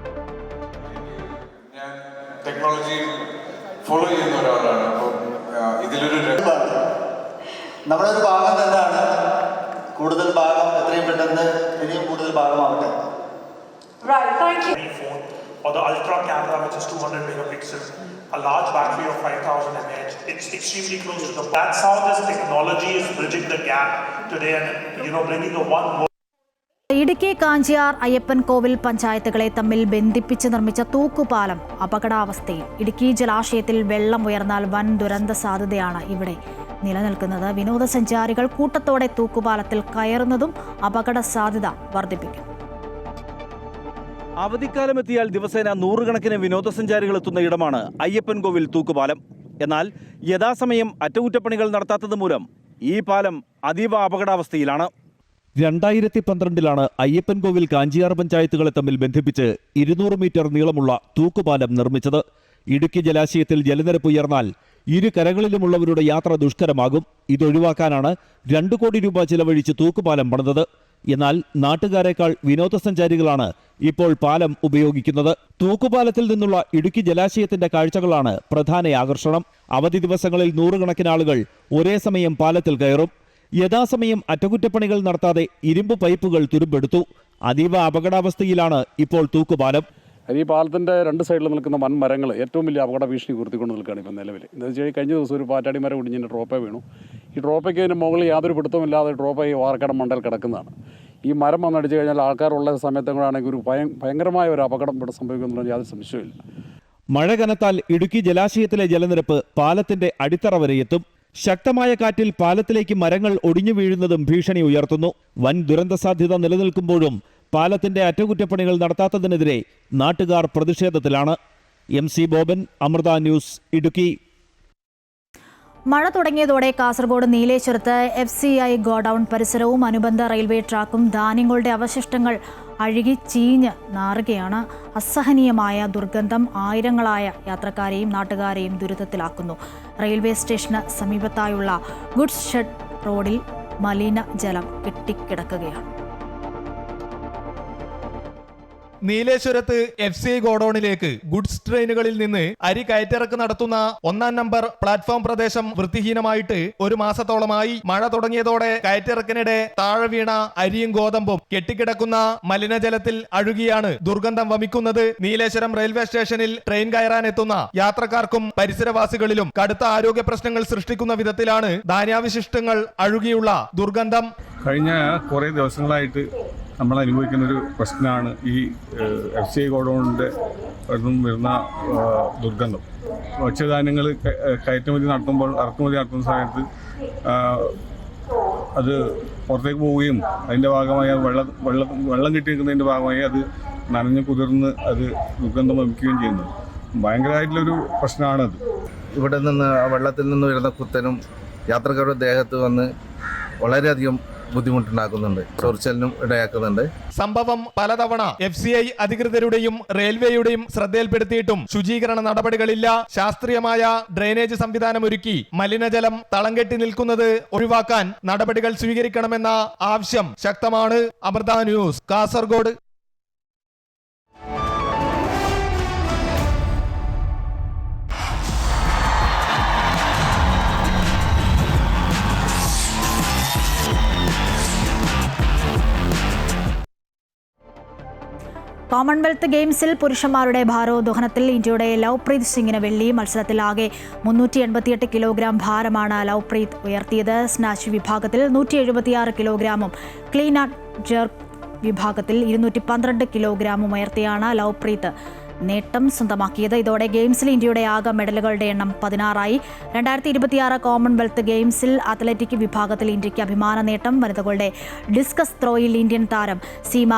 ടെക്നോളജി ഫോളോ ചെയ്യുന്ന ഒരാളാണ്. അപ്പോൾ ഇതിലൊരു നമ്മുടെ ഒരു ഭാഗം തന്നെയാണ്. കൂടുതൽ ഭാഗം എത്രയും പെട്ടെന്ന് ഇനിയും കൂടുതൽ ഭാഗമാവട്ടെ. Or the ultra camera, which is 200 megapixels, a large battery of 5,000 mAh. It's extremely close to the. That's how this technology is bridging the gap today, and bringing a one more. Idukki Kanchiyar Ayyappan കോവിൽ പഞ്ചായത്തുകളെ തമ്മിൽ ബന്ധിപ്പിച്ച് നിർമ്മിച്ച തൂക്കുപാലം അപകടാവസ്ഥയിൽ. ഇടുക്കി ജലാശയത്തിൽ വെള്ളം ഉയർന്നാൽ വൻ ദുരന്ത സാധ്യതയാണ് ഇവിടെ നിലനിൽക്കുന്നത്. വിനോദസഞ്ചാരികൾ കൂട്ടത്തോടെ തൂക്കുപാലത്തിൽ കയറുന്നതും അപകട സാധ്യത വർദ്ധിപ്പിക്കും. അവധിക്കാലമെത്തിയാൽ ദിവസേന നൂറുകണക്കിന് വിനോദസഞ്ചാരികൾ എത്തുന്ന ഇടമാണ് അയ്യപ്പൻ കോവിൽ തൂക്കുപാലം. എന്നാൽ യഥാസമയം അറ്റകുറ്റപ്പണികൾ നടത്താത്തത് മൂലം ഈ പാലം അതീവ അപകടാവസ്ഥയിലാണ്. 2012 അയ്യപ്പൻ കോവിൽ കാഞ്ചിയാർ പഞ്ചായത്തുകളെ തമ്മിൽ ബന്ധിപ്പിച്ച് 200 മീറ്റർ നീളമുള്ള തൂക്കുപാലം നിർമ്മിച്ചത്. ഇടുക്കി ജലാശയത്തിൽ ജലനിരപ്പ് ഉയർന്നാൽ ഇരു കരകളിലുമുള്ളവരുടെ യാത്ര ദുഷ്കരമാകും. ഇതൊഴിവാക്കാനാണ് 2 കോടി രൂപ ചിലവഴിച്ച് തൂക്കുപാലം പണിതത്. എന്നാൽ നാട്ടുകാരേക്കാൾ വിനോദസഞ്ചാരികളാണ് ഇപ്പോൾ പാലം ഉപയോഗിക്കുന്നത്. തൂക്കുപാലത്തിൽ നിന്നുള്ള ഇടുക്കി ജലാശയത്തിന്റെ കാഴ്ചകളാണ് പ്രധാന ആകർഷണം. അവധി ദിവസങ്ങളിൽ നൂറുകണക്കിന് ആളുകൾ ഒരേ സമയം പാലത്തിൽ കയറും. യഥാസമയം അറ്റകുറ്റപ്പണികൾ നടത്താതെ ഇരുമ്പ് പൈപ്പുകൾ തുരുമ്പെടുത്തു. അതീവ അപകടാവസ്ഥയിലാണ് ഇപ്പോൾ തൂക്കുപാലം. ഈ പാലത്തിൻ്റെ 2 സൈഡിൽ നിൽക്കുന്ന വൻമരങ്ങൾ ഏറ്റവും വലിയ അപകട ഭീഷണി ഉയർത്തിക്കൊണ്ട് നിൽക്കുകയാണ് ഇപ്പം നിലവിൽ. എന്താ വെച്ചാൽ കഴിഞ്ഞ ദിവസം ഒരു പാറ്റാടി മരം ഒടിഞ്ഞിട്ട് ഡ്രോപ്പേ വീണു. ഈ ഡ്രോപ്പയ്ക്ക് അതിന് മുകളിൽ യാതൊരു പിടുത്തമില്ലാതെ ഡ്രോപ്പ് ഈ വാർക്കടം മണ്ടൽ കിടക്കുന്നതാണ്. ഈ മരം വന്നടിച്ച് കഴിഞ്ഞാൽ ആൾക്കാരുള്ള സമയത്തും കൂടാണെങ്കിൽ ഒരു ഭയങ്കരമായ ഒരു അപകടം ഇവിടെ സംഭവിക്കുന്നുള്ള യാതൊരു സംശയമില്ല. മഴ കനത്താൽ ഇടുക്കി ജലാശയത്തിലെ ജലനിരപ്പ് പാലത്തിന്റെ അടിത്തറ വരെ എത്തും. ശക്തമായ കാറ്റിൽ പാലത്തിലേക്ക് മരങ്ങൾ ഒടിഞ്ഞു വീഴുന്നതും ഭീഷണി ഉയർത്തുന്നു. വൻ ദുരന്ത സാധ്യത നിലനിൽക്കുമ്പോഴും പാലത്തിന്റെ അറ്റകുറ്റപ്പണികൾ നടത്താത്തതിനെതിരെ നാട്ടുകാർ പ്രതിഷേധത്തിലാണ്. MC Boban, Amrita news, Idukki. മഴ തുടങ്ങിയതോടെ കാസർഗോഡ് നീലേശ്വരത്ത് FCI ഗോഡൌൺ പരിസരവും അനുബന്ധ റെയിൽവേ ട്രാക്കും ധാന്യങ്ങളുടെ അവശിഷ്ടങ്ങൾ അഴുകി ചീഞ്ഞ് നാറുകയാണ്. അസഹനീയമായ ദുർഗന്ധം ആയിരങ്ങളായ യാത്രക്കാരെയും നാട്ടുകാരെയും ദുരിതത്തിലാക്കുന്നു. റെയിൽവേ സ്റ്റേഷന് സമീപത്തായുള്ള ഗുഡ്സ് ഷെഡ് റോഡിൽ മലിനജലം കെട്ടിക്കിടക്കുകയാണ്. നീലേശ്വരത്ത് FCI ഗോഡൌണിലേക്ക് ഗുഡ്സ് ട്രെയിനുകളിൽ നിന്ന് അരി കയറ്റിറക്ക് നടത്തുന്ന 1-ാം നമ്പർ പ്ലാറ്റ്ഫോം പ്രദേശം വൃത്തിഹീനമായിട്ട് 1 മാസത്തോളമായി. മഴ തുടങ്ങിയതോടെ കയറ്റിറക്കിനിടെ താഴെ വീണ അരിയും ഗോതമ്പും കെട്ടിക്കിടക്കുന്ന മലിനജലത്തിൽ അഴുകിയാണ് ദുർഗന്ധം വമിക്കുന്നത്. നീലേശ്വരം റെയിൽവേ സ്റ്റേഷനിൽ ട്രെയിൻ കയറാൻ എത്തുന്ന യാത്രക്കാർക്കും പരിസരവാസികളിലും കടുത്ത ആരോഗ്യ പ്രശ്നങ്ങൾ സൃഷ്ടിക്കുന്ന വിധത്തിലാണ് ധാന്യാവശിഷ്ടങ്ങൾ അഴുകിയുള്ള ദുർഗന്ധം. കഴിഞ്ഞ കുറേ ദിവസങ്ങളായിട്ട് നമ്മൾ അനുഭവിക്കുന്നൊരു പ്രശ്നമാണ് ഈ FCI ഗോഡൌണിൻ്റെ വരുന്ന ദുർഗന്ധം. ഭക്ഷ്യധാന്യങ്ങൾ ഇറക്കുമതി നടത്തുന്ന സമയത്ത് അത് പുറത്തേക്ക് പോവുകയും അതിൻ്റെ ഭാഗമായി വെള്ളം കിട്ടി നിൽക്കുന്നതിൻ്റെ ഭാഗമായി അത് നനഞ്ഞ് കുതിർന്ന് അത് ദുർഗന്ധം വമിക്കുകയും ചെയ്യുന്നു. ഭയങ്കരമായിട്ടുള്ളൊരു പ്രശ്നമാണത്. ഇവിടെ നിന്ന് വെള്ളത്തിൽ നിന്ന് വരുന്ന കുത്തനും യാത്രക്കാരുടെ ദേഹത്ത് വന്ന് വളരെയധികം ബുദ്ധിമുട്ടുണ്ടാക്കുന്നുണ്ട്, ചൊറിച്ചലിനും ഇടയാക്കുന്നുണ്ട്. സംഭവം പലതവണ FCI അധികൃതരുടെയും റെയിൽവേയുടെയും ശ്രദ്ധയിൽപ്പെടുത്തിയിട്ടും ശുചീകരണ നടപടികളില്ല. ശാസ്ത്രീയമായ ഡ്രെയിനേജ് സംവിധാനം ഒരുക്കി മലിനജലം തളം കെട്ടി നിൽക്കുന്നത് ഒഴിവാക്കാൻ നടപടികൾ സ്വീകരിക്കണമെന്ന ആവശ്യം ശക്തമാണ്. അമൃത ന്യൂസ്, കാസർഗോഡ്. കോമൺവെൽത്ത് ഗെയിംസിൽ പുരുഷന്മാരുടെ ഭാരോദ്വഹനത്തിൽ ഇന്ത്യയുടെ ലവ്പ്രീത് സിംഗിന് വെള്ളി. മത്സരത്തിൽ ആകെ 388 കിലോഗ്രാം ഭാരമാണ് ലവ്പ്രീത് ഉയർത്തിയത്. സ്നാച്ച് വിഭാഗത്തിൽ 176 കിലോഗ്രാമും ക്ലീൻ ആൻഡ് ജെർക്ക് വിഭാഗത്തിൽ 212 കിലോഗ്രാമും ഉയർത്തിയാണ് ലവ്പ്രീത് നേട്ടം സ്വന്തമാക്കിയത്. ഇതോടെ ഗെയിംസിൽ ഇന്ത്യയുടെ ആകെ മെഡലുകളുടെ എണ്ണം 16ആയി. 2026 കോമൺവെൽത്ത് ഗെയിംസിൽ അത്ലറ്റിക് വിഭാഗത്തിൽ ഇന്ത്യക്ക് അഭിമാന നേട്ടം. വനിതകളുടെ ഡിസ്കസ് ത്രോയിൽ ഇന്ത്യൻ താരം സീമ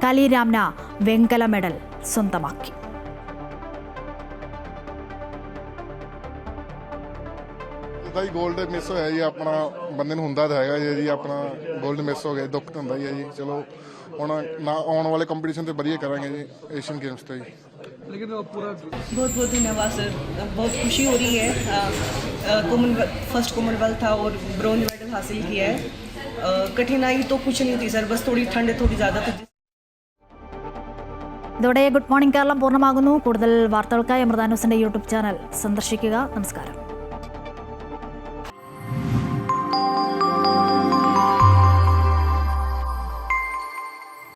കലിരാംന വെങ്കല മെഡൽ സ്വന്തമാക്കി. ਗੋਲਡ ਮਿਸ ਹੋਇਆ ਜੀ, ਆਪਣਾ ਬੰਦੇ ਨੂੰ ਹੁੰਦਾ ਤਾਂ ਹੈਗਾ ਜੀ, ਆਪਣਾ ਗੋਲਡ ਮਿਸ ਹੋ ਗਿਆ, ਦੁੱਖ ਤਾਂ ਹੁੰਦਾ ਹੀ ਹੈ ਜੀ। ਚਲੋ ਹੁਣ ਨਾ ਆਉਣ ਵਾਲੇ ਕੰਪੀਟੀਸ਼ਨ ਤੇ ਵਧੀਆ ਕਰਾਂਗੇ ਜੀ, ਏਸ਼ੀਅਨ ਗੇम्स ਤੇ ਜੀ। लेकिन पूरा बहुत बहुत धन्यवाद सर, बहुत खुशी हो रही है। फर्स्ट कॉमनवेल्थ था और ब्रोंज मेडल हासिल किया है। कठिनाई तो कुछ नहीं थी सर, बस थोड़ी ठंड थोड़ी ज़्यादा थी. ഇതോടെ ഗുഡ് മോർണിംഗ് കേരളം പൂർണ്ണമാകുന്നു. കൂടുതൽ വാർത്തകൾക്കായി അമൃത ന്യൂസിന്റെ യൂട്യൂബ് ചാനൽ സന്ദർശിക്കുക. നമസ്കാരം.